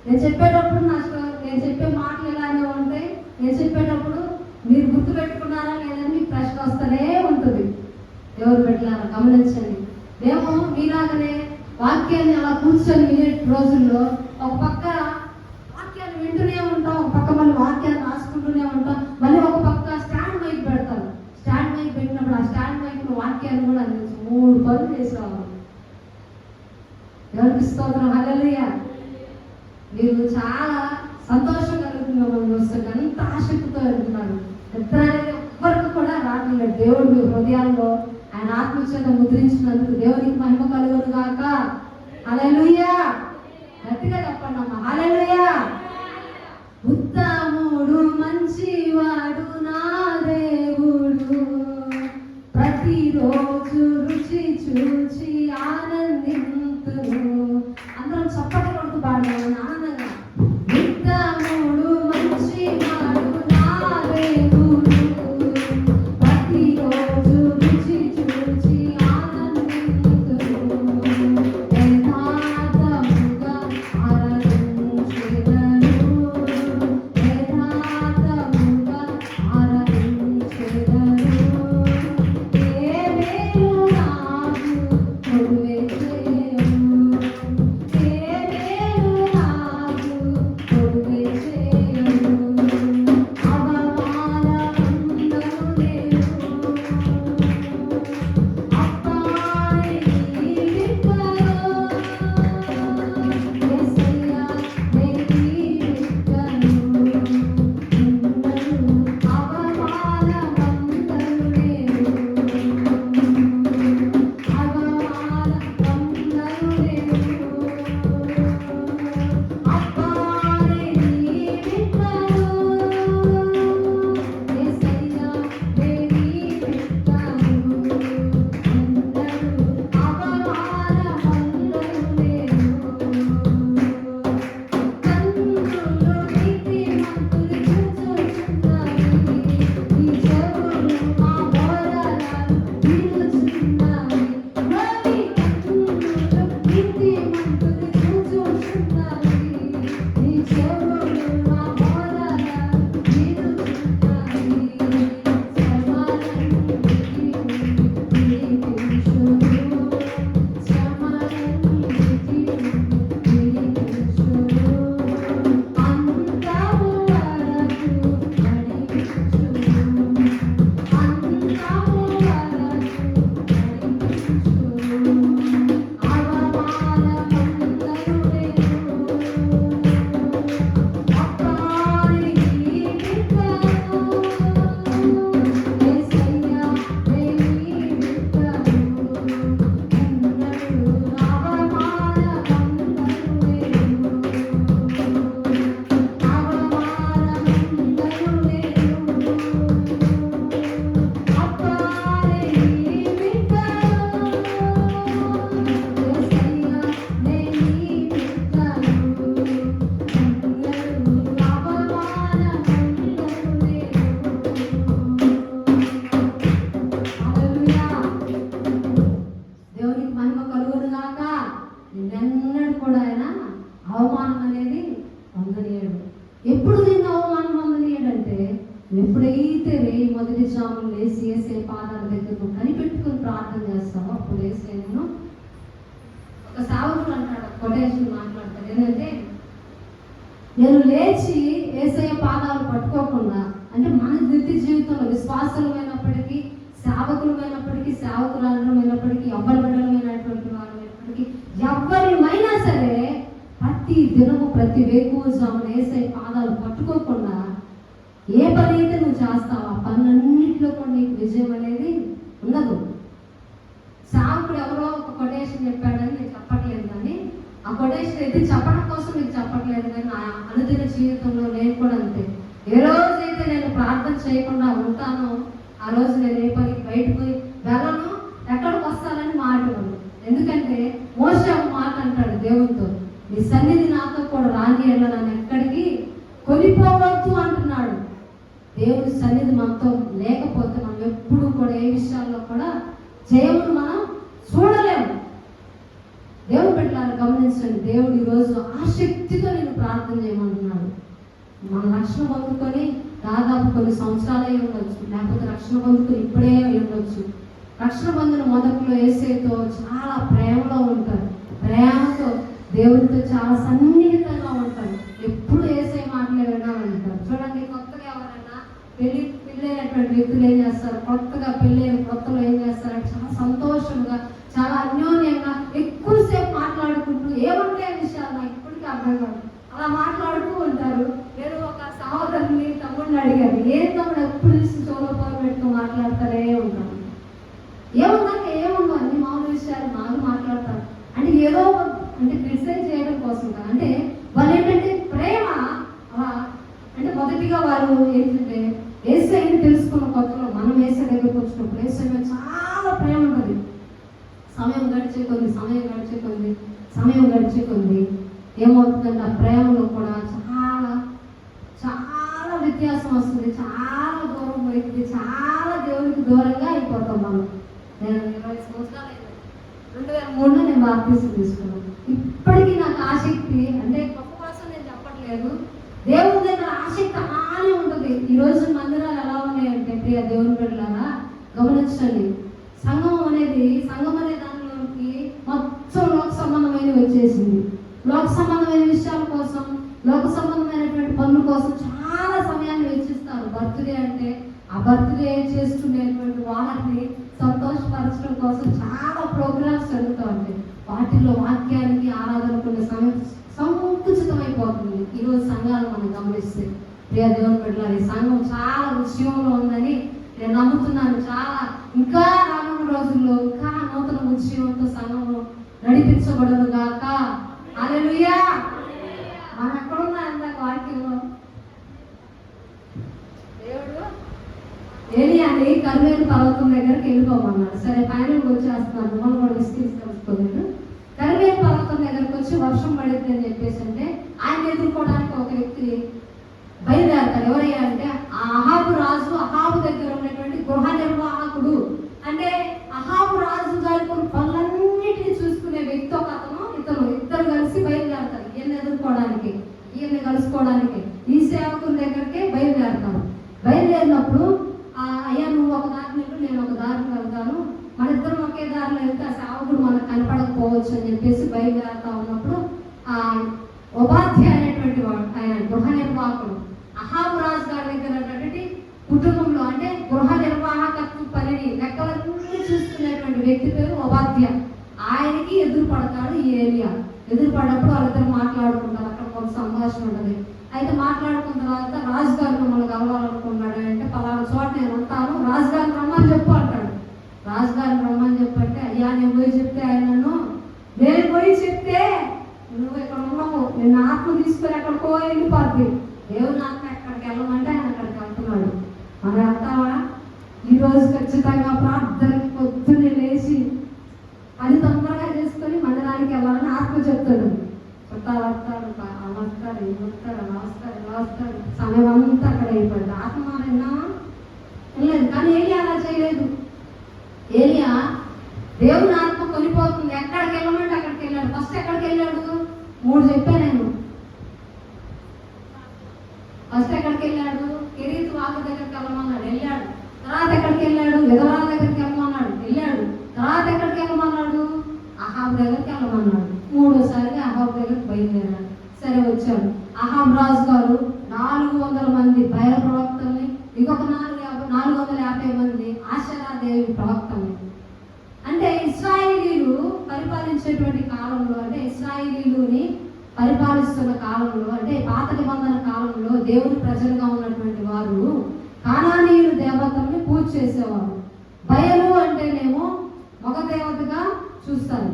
నేను చెప్పేటప్పుడు నేను చెప్పే మాటలు ఇలానే ఉంటాయి. నేను చెప్పేటప్పుడు మీరు గుర్తు పెట్టుకున్నారా లేదని మీకు ప్రశ్న వస్తూనే ఉంటుంది. ఎవరు పెట్టారా గమనించండి. మేము మీలాగనే వాక్యాన్ని అలా కూర్చొని వినే రోజుల్లో ఒక పక్క వాక్యాన్ని వింటూనే ఉంటాం, ఒక పక్క మళ్ళీ వాక్యాన్ని రాసుకుంటూనే ఉంటాం, మళ్ళీ ఒక పక్క స్టాండ్ మైక్ పెడతారు. స్టాండ్ మైక్ పెట్టినప్పుడు ఆ స్టాండ్ మైక్ వాక్యాన్ని కూడా అందించి 3 పనులు చేసేవాళ్ళు. ఎవరికి స్తోత్రం, హల్లెలూయా. మీరు చాలా సంతోషం కలుగుతుంది మమ్మల్ని చూస్తే, అంత ఆసక్తితో వెళ్తున్నారు. నిద్ర అనేది ఎవ్వరికి కూడా రావట్లేదు. దేవుడు మీ హృదయాల్లో ఆయన ఆత్మచేత ముద్రించినందుకు దేవునికి మహిమ కలుగును గాక. హల్లెలూయా. గట్టిగా చెప్పండి అమ్మ, హల్లెలూయా. ఉత్తముడు మంచివాడు నా దేవుడు, ప్రతిరోజు రుచి చూచి ఆనందింతును. అందరం చప్పట్లు కొడుతూ పాడాలి ఆనందంగా. ఉత్తముడు మంచివాడు నా దేవుడు, ప్రతిరోజు రుచి చూచి ఆనందింతును. యథార్థముగా ఆరాధించెదను, యథార్థముగా ఆరాధించెదను. ఏ మేలు నాకు కొడువే చేయము, ఏ మేలు నాకు కొడువే చేయము. అవమానమందను నేను అప్పాయి విప్పను, యేసయ్యా దేవి విప్పను. అవమానమందను నేను దేవునికి మహిమ కలుగును గాక. నిన్నెన్నడూ కూడా ఆయన అవమానం అనేది పొందనీయడు. ఎప్పుడు నిన్ను అవమానం పొందనీయడంటే, ఎప్పుడైతే మొదటి జాములు లేచి వేసే పాదాల దగ్గర కనిపెట్టుకుని ప్రార్థన చేస్తామో అప్పుడు వేసే నేను ఒక సావుకుడు అంటాడు, కొటేషన్ మాట్లాడతాడు ఏంటంటే, నేను లేచి ఏసయ్య పాదాలు పట్టుకోకుండా, అంటే మన నిత్య జీవితంలో విశ్వాసమైనప్పటికీ, సేవకులమైనప్పటికీ, సేవకురాలమైనప్పటికీ, ఎవ్వరి బిడ్డలమైనటువంటి వాళ్ళమైనప్పటికీ, ఎవరిమైనా సరే ప్రతి దినము ప్రతి వేకువజామున ఏసయ్య పాదాలు పట్టుకోకుండా ఏ పని అయితే నువ్వు చేస్తావు ఆ పనులన్నింటిలో కూడా నీకు విజయం అనేది ఉండదు. సేవకుడు ఎవరో ఒక కొటేషన్ చెప్పాడని నేను చెప్పట్లేదు, కానీ ఆ కొటేషన్ అయితే చెప్పడం కోసం మీకు చెప్పట్లేదు, కానీ నా అనుదిన జీవితంలో నేను కూడా అంతే. ఏ రోజైతే నేను ప్రార్థన చేయకుండా ఉంటానో ఆ రోజు నేను ఏ పనికి బయటకు వెళ్ళను, ఎక్కడికి వస్తానని మాట. ఎందుకంటే మోషే ఒక మాట అంటాడు దేవునితో, నీ సన్నిధి నాతో కూడా రాని ఎడల నన్ను ఎక్కడికి కొనిపోవద్దు అంటున్నాడు. దేవుడి సన్నిధి మనతో లేకపోతే మనం ఎప్పుడు కూడా ఏ విషయాల్లో కూడా జయమును మనం చూడలేము. దేవుడు పెట్టాలని గమనించండి. దేవుడు ఈరోజు ఆసక్తితో నేను ప్రార్థన చేయమంటున్నాడు. మన రక్షణ పొందుకొని దాదాపు కొన్ని సంవత్సరాలే ఉండొచ్చు, లేకపోతే రక్షణ పొందుకొని ఇప్పుడే ఉండొచ్చు. రక్షణ పొందిన మొదట్లో యేసుతో చాలా ప్రేమలో ఉంటారు, ప్రేమతో దేవుడితో చాలా సన్నిహితంగా ఉంటారు, ఎప్పుడు యేసే మాటలే వినాలంటారు. చూడండి, కొత్తగా ఎవరైనా పెళ్ళైనటువంటి వ్యక్తులు ఏం చేస్తారు, కొత్తగా పెళ్ళైన కొత్తలో ఏం చేస్తారంటే చాలా సంతోషంగా, చాలా అన్యోన్యంగా ఎక్కువసేపు మాట్లాడుకుంటూ ఏమంటే విషయాలు నాకు ఇప్పటికీ అర్థం కాదు, అలా మాట్లాడుతూ ఉంటారు. నేను ఒక సహోదరుని తమ్ముడిని అడిగాను, ఏ తమ్ముడు ఎప్పుడు చోలో పెట్టుతూ మాట్లాడతారే ఉంటాను. ఏముందాక ఏముందో అన్ని మామూలు విషయాలు మాకు మాట్లాడతారు. అంటే ఏదో అంటే క్రిటిసైజ్ చేయడం కోసం కాదు, అంటే వాళ్ళు ఏంటంటే ప్రేమ అలా. అంటే మొదటిగా వారు ఏంటంటే యేసయ్యని తెలుసుకున్న కొత్తలో మనం యేసయ్య దగ్గరకు వచ్చినప్పుడు యేసయ్య చాలా ప్రేమ ఉంటుంది. సమయం గడిచే కొద్ది ఏమవుతుందంటే ఆ ప్రేమలో కూడా చాలా చాలా వ్యత్యాసం వస్తుంది, చాలా దూరం పోయింది, చాలా దేవుడికి దూరంగా అయిపోతాం మనం. నేను 20 సంవత్సరాలు 2003లో నేను బాప్తిసం తీసుకున్నాను. ఇప్పటికీ నాకు ఆసక్తి, అంటే గొప్ప కోసం నేను చెప్పట్లేదు, దేవుని దగ్గర ఆసక్తి అలానే ఉంటుంది. ఈరోజు మందిరాలు ఎలా ఉన్నాయంటే ప్రియ దేవుని బిడ్డలారా గమనించండి, సంఘం అనే దానిలోకి మొత్తం లోక సంబంధమైనవి వచ్చేసింది. లోక సంబంధమైన విషయాల కోసం, లోక సంబంధమైనటువంటి పనుల కోసం చాలా సమయాన్ని వెచ్చిస్తారు. బర్త్డే అంటే ఆ బర్త్డే చేసుకునేటువంటి వాళ్ళని సంతోషపరచడం కోసం చాలా ప్రోగ్రామ్స్ జరుగుతూ ఉంటాయి. వాటిల్లో వాక్యానికి ఆరాధనకు సమయం సంకుచితమైపోతుంది. ఈరోజు సంఘాలు మనం గమనిస్తే ప్రియ దేవుని బిడ్డలారా, ఈ సంఘం చాలా ఉద్యమంలో ఉందని నేను నమ్ముతున్నాను. చాలా ఇంకా రానున్న రోజుల్లో ఇంకా నూతన ఉద్యమంతో సంఘంలో నడిపించబడను గాక. హల్లెలూయా. మనం ఎక్కడున్నా ఇందాక వాక్యంలో దేవుడు ఏలియాని కర్మేలు పర్వతం దగ్గరికి వెళ్ళిపోమన్నాడు. సరే, ఫైనల్కి వచ్చేస్తున్నాను, మనం కూడా విస్తరించుకోలేదు. కర్మేలు పర్వతం దగ్గరకు వచ్చి వర్షం పడింది అని చెప్పేసి అంటే ఆయన ఎదుర్కోవడానికి ఒక వ్యక్తి బయలుదేరతాడు. ఎవరయ్యా అంటే ఆ అహాబు రాజు, అహాబు దగ్గర ఉన్నటువంటి గృహ నిర్వాహకుడు. అంటే అహాబు రాజు గారి పనులన్నిటిని చూసుకునే వ్యక్తి ఒక అతను, ఇద్దరు కలిసి బయలుదేరతారు ఈయన్ని ఎదుర్కోవడానికి, ఈయన్ని కలుసుకోవడానికి. ఈ సేవకుని దగ్గరికి బయలుదేరతారు. బయలుదేరినప్పుడు అయ్యా నువ్వు ఒక దారిని వెళ్ళు, నేను ఒక దారిని వెళ్తాను, మన ఇద్దరం ఒకే దారిలో వెళ్తే ఆ సేవకుడు మనకు కనపడకపోవచ్చు అని చెప్పేసి బయలుదేరుతా ఉన్నప్పుడు ఆ ఉపాధ్యాయ అనేటువంటి వాడు, ఆయన గృహ నిర్వాహకుడు, అహాబు రాజు గారి దగ్గర ఉన్నటువంటి కుటుంబంలో అంటే గృహ నిర్వాహకత్వ పనిని లెక్కలన్నీ చూసుకునేటువంటి వ్యక్తి పేరు ఉపాధ్యాయ. ఆయనకి ఎదురు పడతాడు ఈ ఏలియా. ఎదురు పడినప్పుడు వాళ్ళిద్దరు మాట్లాడుకుంటారు. అక్కడ కొంత సంభాషణ ఉంటుంది. అయితే మాట్లాడుకున్న తర్వాత రాజుగారు మిమ్మల్ని కలవాలనుకున్నాడు అంటే పలానా చోట నేను ఉంటాను, రాజుగారిని రమ్మని చెప్పు అంటాడు. రాజుగారిని రమ్మని చెప్పంటే అయ్యా నేను పోయి చెప్తే ఆయన నేను పోయి చెప్తే నువ్వు ఇక్కడ ఉన్నావు, నేను ఆత్మ తీసుకొని ఎక్కడికో వెళ్ళిపోద్ది, దేవుని ఆత్మ ఎక్కడికి వెళ్ళమంటే ఆయన అక్కడికి వెళ్తున్నాడు. మనం వెళ్తావా? ఈరోజు ఖచ్చితంగా ప్రార్థనకి పొద్దున్నే లేచి పని తొందరగా చేసుకొని మందిరానికి వెళ్ళాలని ఆత్మ చెప్తాడు. చుట్టాలు వస్తాడు, వస్తాడు, ఇలా వస్తాడు, సమయం అంతా అక్కడ అయిపోయింది. ఆత్మ విన్నామా? వెళ్ళలేదు. కానీ ఏలియా అలా చేయలేదు. ఏలియా దేవుని ఆత్మ కొనిపోతుంది, ఎక్కడికి వెళ్ళమంటే అక్కడికి వెళ్ళాడు. ఫస్ట్ ఎక్కడికి వెళ్ళాడు? 3 చెప్పాను నేను. ఫస్ట్ ఎక్కడికి వెళ్ళాడు? కెరీత్ వాగు దగ్గరికి వెళ్ళమన్నాడు, వెళ్ళాడు. తర్వాత ఎక్కడికి వెళ్ళాడు? విధవరాల దగ్గరికి వెళ్ళమన్నాడు, వెళ్ళాడు. తర్వాత ఎక్కడికి వెళ్ళమన్నాడు? అహాబు దగ్గరికి వెళ్ళమన్నాడు. 3వసారిగా అహాబు దగ్గరికి బయలుదేరాడు. సరే, వచ్చాడు. అహాబు రాజు గారు 400 మంది బయల ప్రవక్తల్ని, ఇంకొక 450 మంది ఆషేరాదేవి ప్రవక్తల్ని. అంటే ఇశ్రాయేలీలు పరిపాలించేటువంటి కాలంలో, అంటే ఇశ్రాయేలీలుని పరిపాలిస్తున్న కాలంలో, అంటే పాత నిబంధన కాలంలో దేవుని ప్రజలుగా ఉన్నటువంటి వారు కానానీయుల దేవతల్ని పూజ చేసేవారు. బయలు అంటేనేమో మగ దేవతగా చూస్తారు,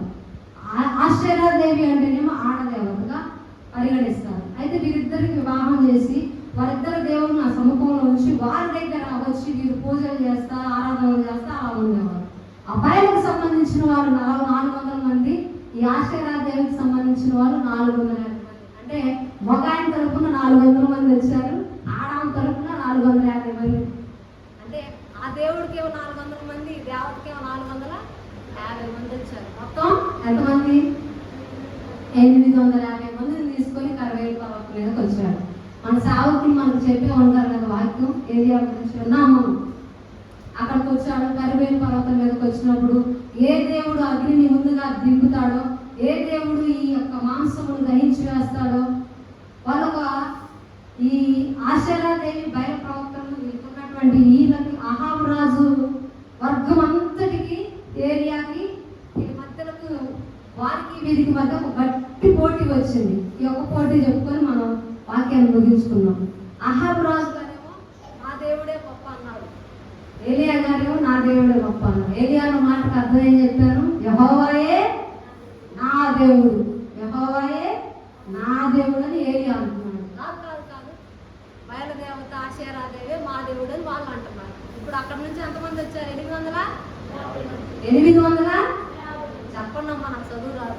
ఆశ్చర్యదేవి అంటేనేమో ఆడదేవతగా పరిగణిస్తారు. అయితే వీరిద్దరికి వివాహం చేసి వారిద్దరు దేవుని ఆ సముఖంలో ఉంచి వారి దగ్గర వచ్చి వీరు పూజలు చేస్తా, ఆరాధనలు చేస్తా అలా ఉండేవారు. ఆ బయలుకు సంబంధించిన వారు 400 మంది ఈ ఆశీర్వాదేవికి సంబంధించిన వాళ్ళు 450 మంది. అంటే మగాయన తరపున 400 మంది వచ్చారు, ఆడామ తరపున 450 మంది. అంటే ఆ దేవుడికి ఏమో 400 మంది, దేవతకి ఏమో 450 మంది వచ్చారు. మొత్తం ఎంతమంది? 850 మందిని తీసుకొని కరవేలు పర్వతం మీదకి వచ్చాడు. మన సేవకులు మనకు చెప్పే ఉంటారు కదా వాక్యం, ఏరియా గురించి విన్నాం మనం. అక్కడికి వచ్చాడు, కరివేలు పర్వతం మీదకి వచ్చినప్పుడు ఏ దేవుడు అగ్నిని ముందుగా దింపుతాడో, ఏ దేవుడు ఈ యొక్క మాంసమును దహించి వేస్తాడో, వాళ్ళొక ఈ ఆశీర్వాదేవి బయలు ప్రవక్తలు ఉన్నటువంటి వీళ్ళకి అహాబు రాజు వర్గం అంతటికి ఏరియాకి ఈ మధ్యలకు వారికి వీరికి మధ్య ఒక గట్టి పోటీ వచ్చింది. ఈ యొక్క పోటీ చెప్పుకొని మనం వాక్యాన్ని ముగించుకున్నాం. అహాబు రాజు గారేమో నా దేవుడే గొప్ప అన్నాడు, ఏలియా గారేమో నా దేవుడే గొప్ప అన్నాడు. ఏలియా అన్న మాటకు అర్థం ఏం చెప్పాను? యెహోవాయే నా దేవుడు, యెహోవాయే నా దేవుడు అని ఏలియా అంటున్నాడు. కాదు కాదు కాదు, బయలుదేవత ఆశీర్వాదేవే మా దేవుడు అని వాళ్ళు అంటున్నారు. ఇప్పుడు అక్కడ నుంచి ఎంతమంది వచ్చారు? 800 చెప్పండి అమ్మా, నాకు చదువు రాదు.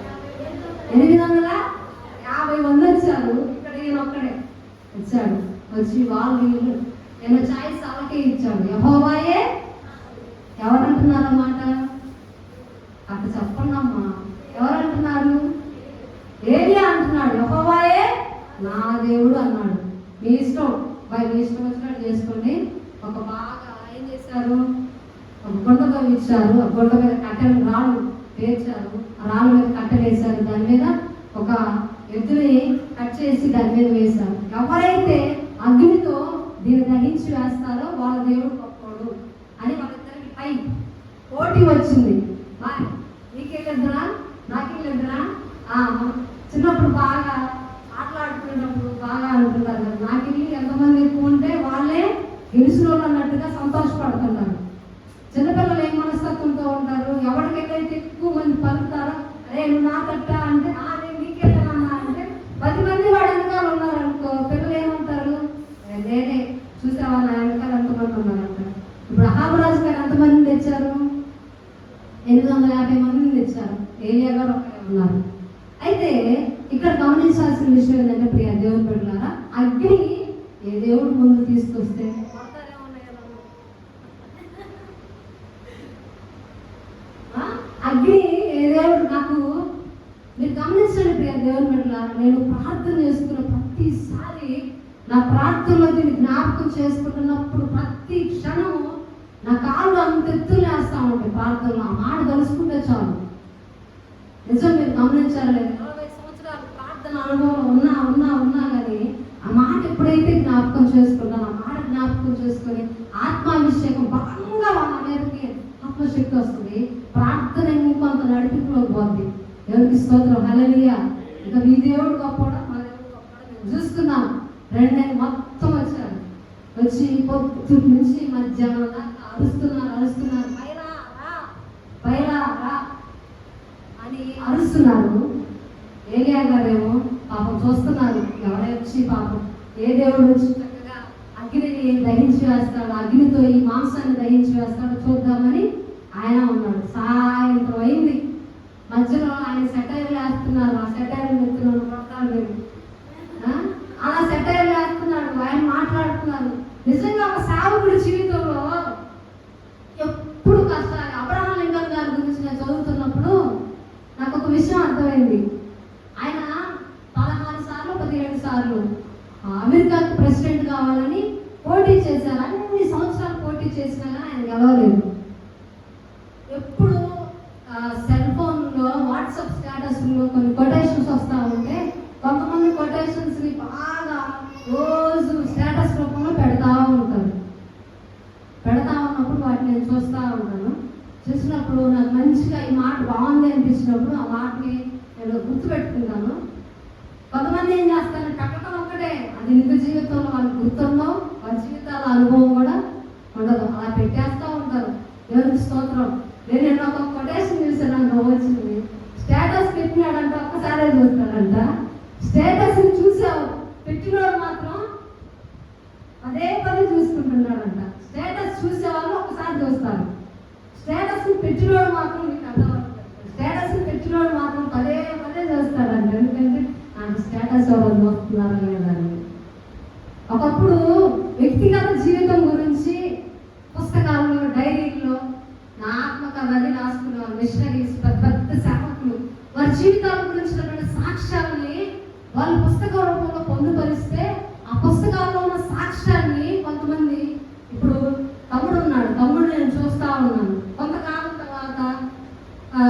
850 మంది వచ్చారు. ఇక్కడ ఈయన ఒక్కడే వచ్చాడు. వచ్చి వాళ్ళు నేను ఛాయిస్ వాళ్ళకే ఇచ్చాడు. యెహోవాయే ఎవరంటున్నారు అన్నమాట? అక్కడ చెప్పండి అమ్మా, ఎవరంటున్నారు? ఏలియా అంటున్నాడు యెహోవాయే నా దేవుడు అన్నాడు. మీ ఇష్టం, మీ ఇష్టం వచ్చినట్టు చేసుకోండి. ఒక బాగా ఏం చేశారు, ఒక గుంట తవ్వించారు. ఆ గుంట మీద కట్టెలు రాళ్ళు పేర్చారు, ఆ రాళ్ళ మీద కట్టెలు వేశారు. దాని మీద ఒక ఎద్దుని కట్ చేసి దాని మీద వేశారు. ఎవరైతే అగ్నితో దీన్ని దహించి వేస్తారో వాళ్ళ దేవుడు గొప్పవాడు అని వాళ్ళిద్దరికి పై పోటీ వచ్చింది. నీకెళ్ళిద్దరా నాకెళ్ళిద్దరా? చిన్నప్పుడు బాగా ఆటలాడుకునేటప్పుడు బాగా అంటున్నారు కదా, నాకెళ్ళి ఎంతమంది ఎక్కువ ఉంటే వాళ్ళే గెలిచిన వాళ్ళు అన్నట్టుగా సంతోషపడుతున్నారు. చిన్నపిల్లలు ఏం మనస్తత్వంతో ఉంటారు? ఎవరికైతే ఎక్కువ మంది పలుకుతారో, అరే నువ్వు నా తట్ట అంటే నేను నీకెళ్ళానన్నా అంటే 10 మంది వాడు వెనకాల ఉన్నారు అనుకో, పిల్లలు ఏమంటారు? నేనే చూసావా నా వెనకాల ఎంతమంది ఉన్నారంటారు. ఇప్పుడు అహాబు రాజు గారు ఎంతమందిని తెచ్చారు? 850 మందిని తెచ్చారు. ఏలియా గారు ఒక్కడే ఉన్నారు. అయితే ఇక్కడ గమనించాల్సిన విషయం ఏంటంటే ప్రియ దేవుని బిడ్డలారా, అగ్ని ఏ దేవుడు ముందు తీసుకొస్తే అగ్ని ఏ దేవుడు నాకు మీరు గమనించండి ప్రియ దేవుని బిడ్డలారా, నేను ప్రార్థన చేసుకున్న ప్రతిసారి నా ప్రార్థనలో దీన్ని జ్ఞాపకం చేసుకుంటున్నప్పుడు ప్రతి క్షణము నా కాళ్ళు అంత ఎత్తులేస్తా ఉంటాయి ప్రార్థనలో. ఆ మాట తెలుసుకుంటే చాలు. నిజం మీరు గమనించాలి, 20 సంవత్సరాలు ప్రార్థన అనుభవం ఉన్నా కానీ ఆ మాట ఎప్పుడైతే జ్ఞాపకం చేసుకుంటాను, ఆ మాట జ్ఞాపకం చేసుకొని ఆత్మాభిషేకం బలంగా వాళ్ళ మీదకి ఆత్మశక్తి వస్తుంది. ప్రార్థన ఇంకొంత నడిపింపులోకి పోద్ది. దేవుడికి స్తోత్రం, హల్లెలూయా. ఇంకా మీ దేవుడు గొప్పడా మా దేవుడు గొప్పడా మేము చూస్తున్నాం. 2 మొత్తం వచ్చారు. వచ్చి పొద్దుటి నుంచి మధ్యాహ్నం దాకా అరుస్తున్నారు పైరా అని అరుస్తున్నారు. ఏలియా గారేమో పాపం చూస్తున్నారు, ఎవరై వచ్చి పాపం ఏ దేవుడు వచ్చి చక్కగా అగ్నిని దహించి వేస్తాడు, అగ్నితో ఈ మాంసాన్ని దహించి వేస్తాడు చూద్దామని ఆయన ఉన్నాడు. సాయంత్రం అయింది. మధ్యలో ఆయన సెటైర్లు వేస్తున్నారు. ఆ సెటైర్లు ఎత్తున్నాడు కొట్టాలి లేదు, అలా సెటైర్లు వేస్తున్నాడు. ఆయన మాట్లాడుతున్నారు. నిజంగా ఒక సేవకుడి జీవితంలో ఎప్పుడు కష్టాలు. అబ్రహాం లింకన్ గారి గురించి నేను చదువుతున్నప్పుడు నాకు ఒక విషయం అర్థమైంది. ఆయన 16 సార్లు 17 సార్లు అమెరికాకు ప్రెసిడెంట్ కావాలని పోటీ చేశారు. అన్ని సంవత్సరాలు పోటీ చేసినా కానీ ఆయన గెలవలేదు. ఎప్పుడు సెల్ ఫోన్లో వాట్సాప్ స్టేటస్లో కొన్ని కొటేషన్స్ వస్తూ ఉంటే కొంతమంది కొటేషన్స్ని బాగా రోజు స్టేటస్ రూపంలో పెడతా ఉంటారు. పెడతా ఉన్నప్పుడు వాటిని నేను చూస్తూ ఉంటాను. చూసినప్పుడు నాకు మంచిగా ఈ మాట బాగుంది అనిపించినప్పుడు ఆ మాటని నేను గుర్తుపెట్టుకుంటాను. కొంతమంది ఏం చేస్తారు, కట్టడం ఒక్కటే అది నిజ జీవితంలో వాళ్ళకి గుర్తుండవు, వాళ్ళ జీవితాల అనుభవం కూడా ఉండదు, అలా పెట్టేస్తూ ఉంటారు. దేవునికి స్తోత్రం. నేను ఒక కొటేషన్ చూసాను, వచ్చింది. స్టేటస్ పెట్టినాడంట ఒక్కసారే చూస్తాడంట. స్టేటస్ చూసావు పెట్టినోడు మాత్రం పదే చూసుకుంటున్నాడంట. స్టేటస్ చూసేవాళ్ళు ఒకసారి చూస్తారు, స్టేటస్ పెట్టినోడు మాత్రం మీకు అర్థమవుతుంది. స్టేటస్ పెట్టినోడు మాత్రం పదే స్టేటస్ ఎవరు చూస్తున్నారా లేదని. ఒకప్పుడు వ్యక్తిగత జీవితం గురించి పుస్తకాల్లో, డైరీల్లో నా ఆత్మకథని రాసుకునేవారు మిషనరీస్, పెద్ద పెద్ద సేవకులు. వారి జీవితాల గురించినటువంటి సాక్ష్యాలని వాళ్ళు పుస్తక రూపంలో పొందుపరిస్తే ఆ పుస్తకాల్లో ఉన్న సాక్ష్యాన్ని కొంతమంది, ఇప్పుడు తమ్ముడు ఉన్నాడు, తమ్ముడు నేను చూస్తా ఉన్నాను. కొంతకాలం తర్వాత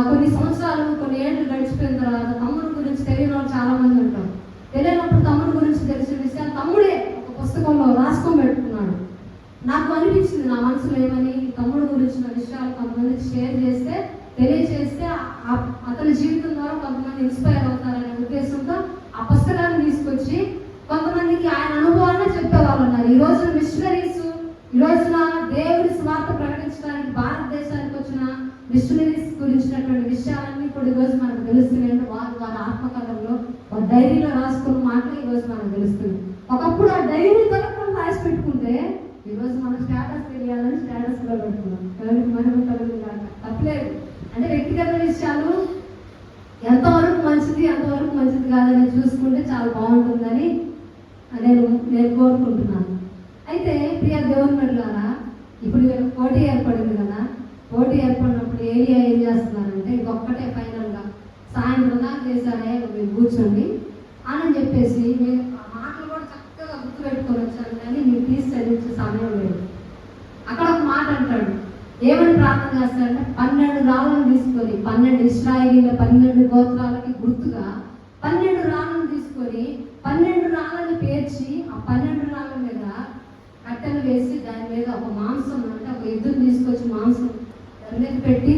కొన్ని సంవత్సరాలు, కొన్ని ఏళ్ళు గడిచిపోయిన తర్వాత తమ్ముడు గురించి తెలియని వాళ్ళు చాలా మంది ఉంటారు. తెలియనప్పుడు తమ్ముడు గురించి తెలిసిన విషయాలు తమ్ముడే ఒక పుస్తకంలో రాసుకొని పెట్టుకున్నాడు. నాకు అనిపించింది నా మనసులో ఏమని, తమ్ముడు గురించిన విషయాలు కొంతమందికి షేర్ చేస్తే, తెలియజేస్తే అతని జీవితం ద్వారా కొంతమంది ఇన్స్పైర్ అవుతారనే ఉద్దేశంతో ఆ పుస్తకాన్ని తీసుకొచ్చి కొంతమందికి ఆయన అనుభవాన్ని చెప్పేవాళ్ళు ఉన్నారు. ఈ రోజున మిషనరీస్, ఈ రోజున దేవుడి స్వార్థ ప్రకటించడానికి భారతదేశానికి వచ్చిన మిషనరీస్ గురించినటువంటి విషయాలన్నీ ఇప్పుడు ఈరోజు మనకు తెలుస్తున్నాయి. వారి ఆత్మకథల్లో, వారి డైరీలో రాసుకున్న మాటలు ఈరోజు మనకు తెలుస్తుంది. ఒకప్పుడు ఆ డైరీ తరపున రాసి పెట్టుకుంటే ఈరోజు మనం స్టేటస్ తెలియాలని స్టేటస్లో పెడుతున్నాం. ఎవరికి మనం తప్పలేదు. అంటే వ్యక్తిగత విషయాలు ఎంతవరకు మంచిది, ఎంతవరకు మంచిది కాదని చూసుకుంటే చాలా బాగుంటుందని నేను కోరుకుంటున్నాను. అయితే ప్రియ దేవుని బిడ్డలారా, ఇప్పుడు పోటీ ఏర్పడింది కదా, పోటీ ఏర్పడినప్పుడు ఏరియా ఏం చేస్తున్నారంటే ఇంకొక్కటే ఫైనల్గా సాయంత్రం దాకా చేశారే మీరు కూర్చోండి అని చెప్పేసి మీరు ఆ మాటలు కూడా చక్కగా గుర్తుపెట్టుకొని వచ్చాను, కానీ మీరు తీసి చదివించే సమయం లేదు. అక్కడ ఒక మాట అంటాడు, ఏమని ప్రార్థన చేస్తాడంటే 12 రాళ్ళను తీసుకొని, 12 ఇశ్రాయేలీల 12 గోత్రాలకి గుర్తుగా 12 రాళ్ళను తీసుకొని 12 రాళ్ళని పేర్చి ఆ 12 రాళ్ళ మీద కట్టెలు వేసి దాని మీద ఒక మాంసం, అంటే ఒక ఎద్దును తీసుకొచ్చి మాంసం దాని మీద పెట్టి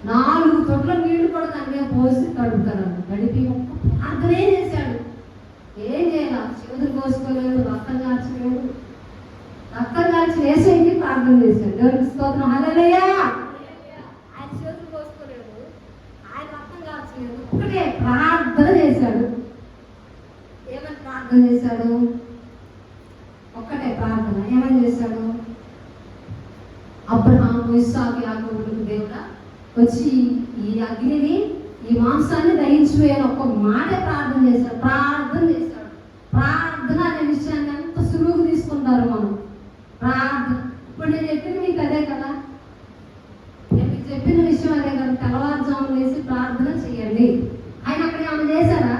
4 తొట్ల నీళ్లు కూడా దాని మీద పోసి కడుగుతారు. గడిపి ఒక్క ప్రార్థనే చేశాడు. ఏం చేయాలి, చేతులు కోసుకోలేదు, రక్తం కార్చలేదు. రక్తం కాల్చి వేసేయండి ప్రార్థన చేశాడు. దేవునికి స్తోత్రం, హల్లెలూయా. ఆయన చేతులు కోసుకోలేదు, ఆయన రక్తం కాల్చలేదు, ఒకటే ప్రార్థన చేశాడు. ఏమని ప్రార్థన చేశాడు? ఒక్కటే ప్రార్థన. ఏమని చేశాడు? అబ్రహాము, ఇస్సాకు, యాకోబులకు దేవుడా వచ్చి ఈ అగ్నిని, ఈ మాంసాన్ని దహించివేయాలి ఒక్క మాట ప్రార్థన చేశాడు. ప్రార్థన చేశాడు. ప్రార్థన అనే విషయాన్ని ఎంత సులువుగా తీసుకుంటారు మనం. ప్రార్థన ఇప్పుడు నేను చెప్పింది మీకు అదే కదా, నేను మీకు చెప్పిన విషయం అదే కదా. తెల్లవారుజామున వేసి ప్రార్థన చేయండి. ఆయన అక్కడ ఏమైనా చేశారా?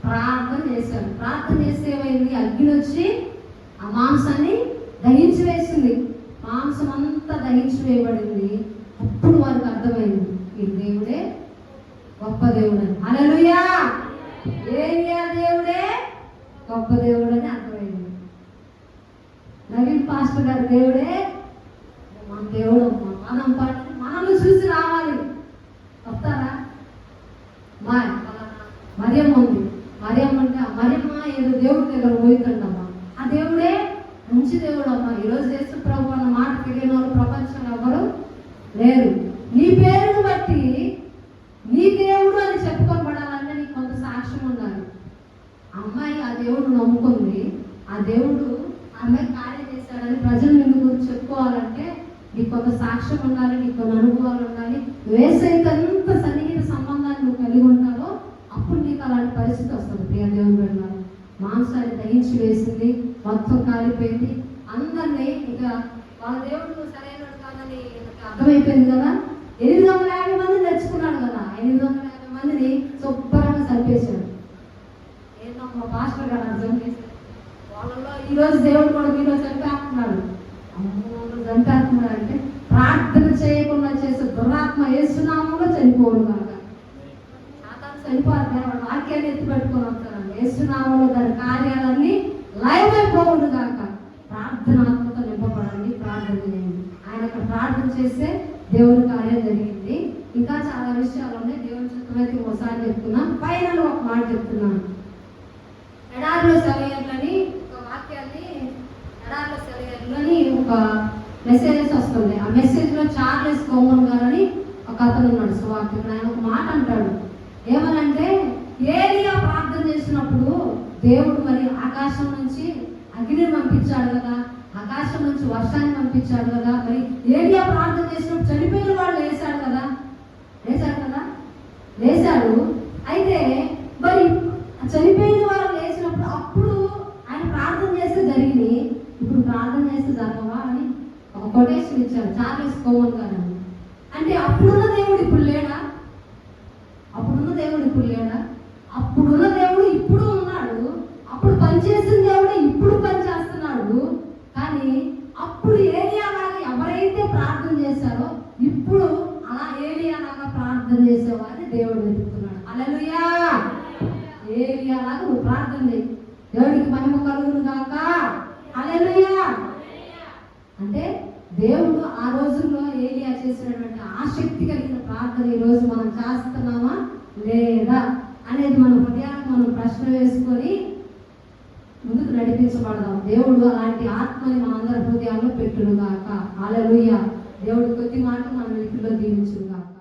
ప్రార్థన చేశాడు. ప్రార్థన చేస్తే ఏమైంది? అగ్ని వచ్చి ఆ మాంసాన్ని దహించి వేసింది. మాంసం అంతా దహించి వేయబడింది. అప్పుడు వారికి అర్థమైంది, ఈ దేవుడే గొప్ప దేవుడు. హల్లెలూయా. ఏలియా దేవుడే గొప్ప దేవుడు అని అర్థమైంది. నవీన్ పాస్టర్ గారి దేవుడే మన దేవుడు. మనం మనల్ని చూసి రావాలి. వస్తారా? మరియమ్మ ఉంది. మరియమ్మ అంటే మరియమ్మ ఏదో దేవుడి దగ్గర పోయిందంటమ్మా. ఆ దేవుడే మంచి దేవుడు అమ్మా. ఈరోజు యేసు ప్రభు అన్న మాట తెలియని వాళ్ళు ప్రపంచంలో ఎవరు లేరు. నీ పేరును బట్టి నీ దేవుడు అని చెప్పుకొని పడాలంటే నీకు కొంత సాక్ష్యం ఉండాలి. అమ్మాయి ఆ దేవుడు నమ్ముకుంది, ఆ దేవుడు అమ్మాయి కార్యం చేశాడని ప్రజలు నిన్ను గురించి చెప్పుకోవాలంటే నీకు కొంత సాక్ష్యం ఉండాలి, నీకు కొన్ని అనుభవాలు ఉండాలి. యేసయ్యతో ఎంత సన్నిహిత సంబంధాన్ని నువ్వు కలిగి ఉంటావో అప్పుడు నీకు అలాంటి పరిస్థితి వస్తుంది. ప్రియ దేవుని బిడ్డలారా, మాంసాన్ని దహించి వేసింది, మొత్తం కాలిపోయింది. అందరినీ ఇక వాళ్ళ దేవుడు సరైనడు కాదని అర్థమైపోయింది కదా. 850 మందిని తెచ్చుకున్నాడు కదా. 850 మందిని శుభ్రంగా చంపేశాడు. ఏందో మా పాస్టర్ గారు అర్థం చేశారు. వాళ్ళలో ఈరోజు దేవుడు కూడా మీలో చంపేస్తున్నాడు. చంపేస్తున్నాడు అంటే ప్రార్థన చేయకుండా చేసే దురాత్మ యేసునామంలో చనిపోడు కాక. సాతాను చనిపోతే వాడు వాక్యాన్ని ఎత్తి పెట్టుకొని వస్తాడు. యేసునామంలో దాని కార్యాలన్నీ లైవ్ అయిపోవుడు కాక. ప్రార్థనాత్మతో నింపబడండి, ప్రార్థన చేయండి. ఆయన అక్కడ ప్రార్థన చేస్తే దేవుని కార్యం జరిగింది. ఇంకా చాలా విషయాలు ఉన్నాయి. దేవుని చిత్తమైతే ఒకసారి చెప్తున్నాను. ఫైనల్ ఒక మాట చెప్తున్నాను. ఎడారిలో సెలయర్లని ఒక వాక్యాన్ని, ఎడారిలో సెలయర్లని ఒక మెసేజెస్ వస్తుంది. ఆ మెసేజ్లో చార్లెస్ కోమన్ గారు అని ఒక అతను ఉన్నాడు సువార్తికుడు. ఆయన ఒక మాట అంటాడు. ఏమనంటే ఏలియా ప్రార్థన చేసినప్పుడు దేవుడు మరి ఆకాశం నుంచి అగ్నిని పంపించాడు కదా, ఆకాశం నుంచి వర్షాన్ని పంపించాడు కదా. మరి ఏలియా ప్రార్థన చేసినప్పుడు చనిపోయిన వాళ్ళు లేచాడు కదా, లేచాడు. అయితే మరి చనిపోయిన వాళ్ళు లేచినప్పుడు కొటేషన్ ఇచ్చారు చార్లెస్ కోమన్ గారు. అంటే అప్పుడున్న దేవుడు ఇప్పుడు లేడా? అప్పుడున్న దేవుడు ఇప్పుడు లేడా? అప్పుడున్న దేవుడు ఇప్పుడు ఉన్నాడు. అప్పుడు పనిచేసిన దేవుడే ఇప్పుడు పనిచేస్తున్నాడు. కానీ అప్పుడు ఏలియాలాగా ఎవరైతే ప్రార్థన చేశారో ఇప్పుడు అలా ఏలియాలాగా ప్రార్థన చేసేవారిని దేవుడు వెతుకుతున్నాడు. హల్లెలూయా! ఏలియాలాగా నువ్వు ప్రార్థన చేయి, దేవుడికి మహిమ కలుగును గాక. హల్లెలూయా! అంటే దేవుడు ఆ రోజుల్లో ఏలియా చేసినటువంటి ఆసక్తి కలిగిన ప్రార్థన ఈ రోజు మనం చేస్తున్నామా లేదా అనేది మన హృదయాన్ని మనం ప్రశ్న వేసుకొని ముందుకు నడిపించబడదాం. దేవుడు అలాంటి ఆత్మని మనందరి హృదయాల్లో పెట్టును గాక. హల్లెలూయా! దేవుడి కొద్ది మాట మన వీటిలో దీవించును గాక.